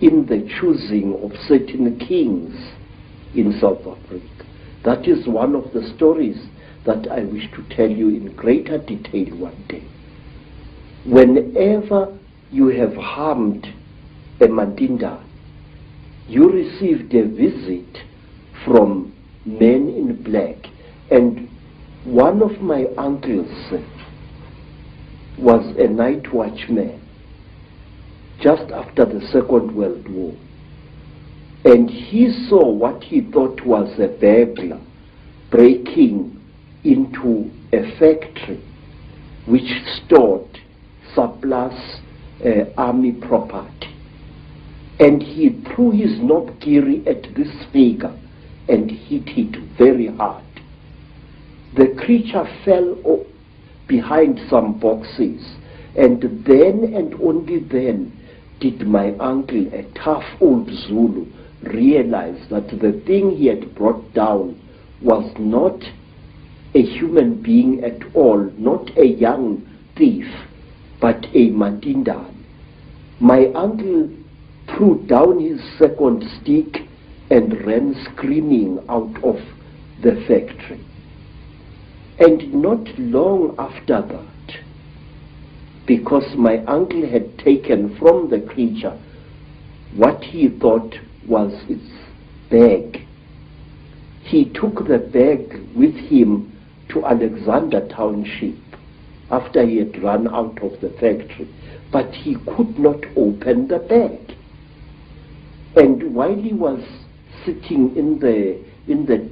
in the choosing of certain kings in South Africa. That is one of the stories that I wish to tell you in greater detail one day. Whenever you have harmed a Mandinda, you received a visit from men in black. And one of my uncles was a night watchman just after the Second World War. And he saw what he thought was a burglar breaking into a factory which stored surplus army property. And he threw his knobkiri at this figure and hit it very hard. The creature fell behind some boxes, and then and only then did my uncle, a tough old Zulu, realize that the thing he had brought down was not a human being at all, not a young thief, but a Mandindan. My uncle threw down his second stick and ran screaming out of the factory. And not long after that, because my uncle had taken from the creature what he thought was its bag, he took the bag with him to Alexander Township after he had run out of the factory. But he could not open the bag. And while he was sitting in the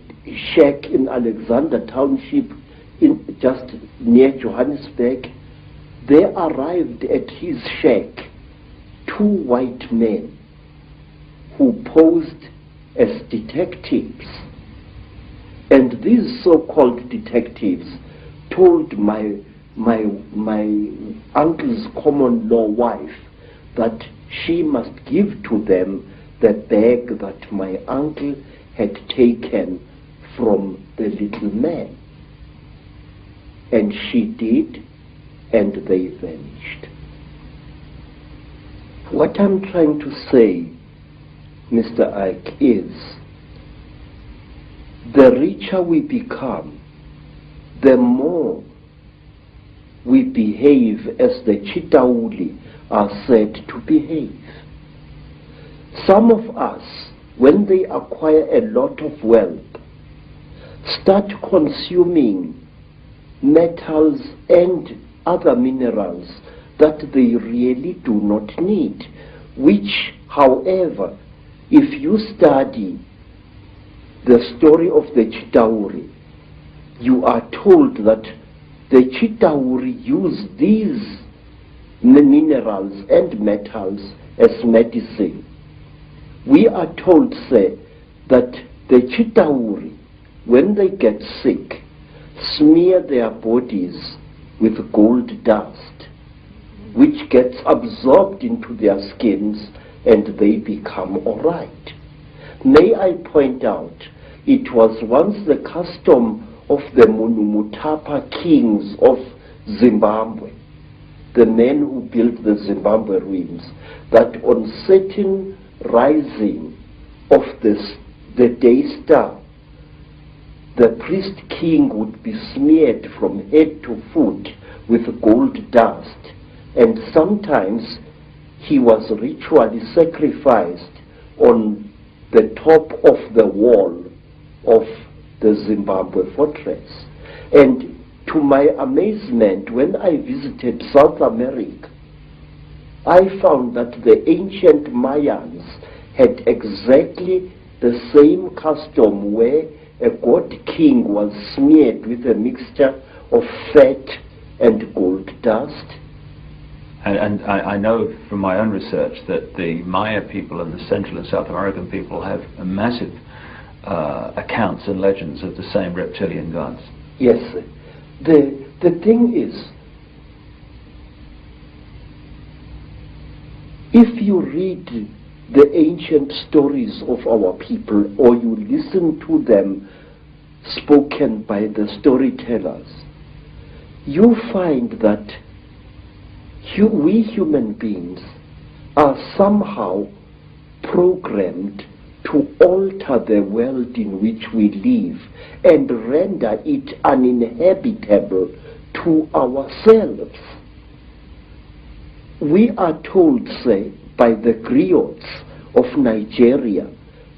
shack in Alexander Township, just near Johannesburg, there arrived at his shack two white men who posed as detectives. And these so-called detectives told my uncle's common law wife that she must give to them the bag that my uncle had taken from the little man. And she did, and they vanished. What I'm trying to say, Mr. Icke, is the richer we become, the more we behave as the Chitauli are said to behave. Some of us, when they acquire a lot of wealth, start consuming metals and other minerals that they really do not need, which, however, if you study the story of the Chitauri, you are told that the Chitauri use these minerals and metals as medicine. We are told, say, that the Chitauri, when they get sick, smear their bodies with gold dust, which gets absorbed into their skins and they become all right. May I point out, it was once the custom of the Mutwa kings of Zimbabwe, the men who built the Zimbabwe ruins, that on certain rising of the day star, the priest king would be smeared from head to foot with gold dust, and sometimes he was ritually sacrificed on the top of the wall of the Zimbabwe fortress. And to my amazement, when I visited South America, I found that the ancient Mayans had exactly the same custom where a god king was smeared with a mixture of fat and gold dust. And I know from my own research that the Maya people and the Central and South American people have a massive accounts and legends of the same reptilian gods. Yes. The thing is, if you read the ancient stories of our people, or you listen to them spoken by the storytellers, you find that we human beings are somehow programmed to alter the world in which we live and render it uninhabitable to ourselves. We are told, say, by the griots of Nigeria,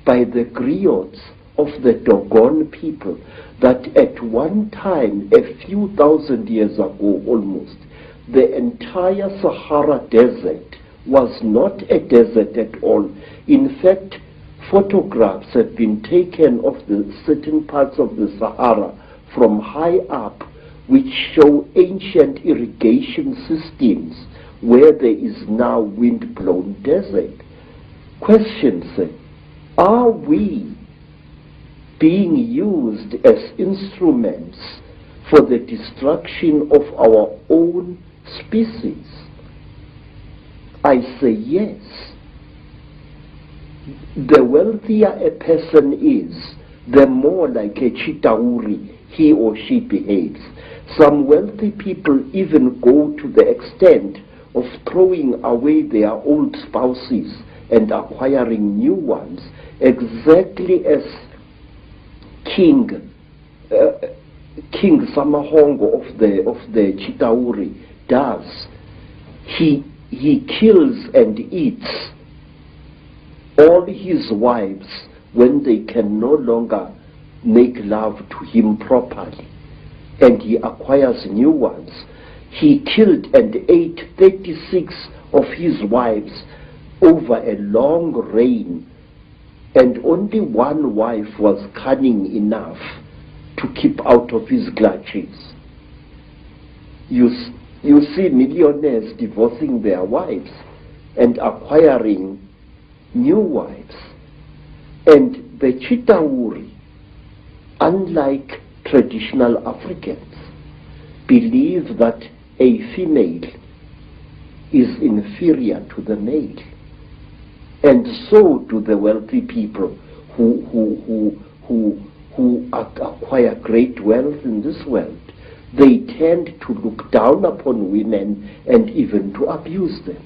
by the griots of the Dogon people, that at one time, a few thousand years ago almost, the entire Sahara Desert was not a desert at all. In fact, photographs have been taken of the certain parts of the Sahara from high up, which show ancient irrigation systems where there is now wind-blown desert. Questions: are we being used as instruments for the destruction of our own species? I say yes. The wealthier a person is, the more like a Chitauri he or she behaves. Some wealthy people even go to the extent of throwing away their old spouses and acquiring new ones, exactly as King Samahongo of the Chitauri does. He kills and eats all his wives when they can no longer make love to him properly, and he acquires new ones. He killed and ate 36 of his wives over a long reign, and only one wife was cunning enough to keep out of his clutches. You see millionaires divorcing their wives and acquiring new wives. And the Chitauri, unlike traditional Africans, believe that a female is inferior to the male. And so do the wealthy people who acquire great wealth in this world. They tend to look down upon women and even to abuse them.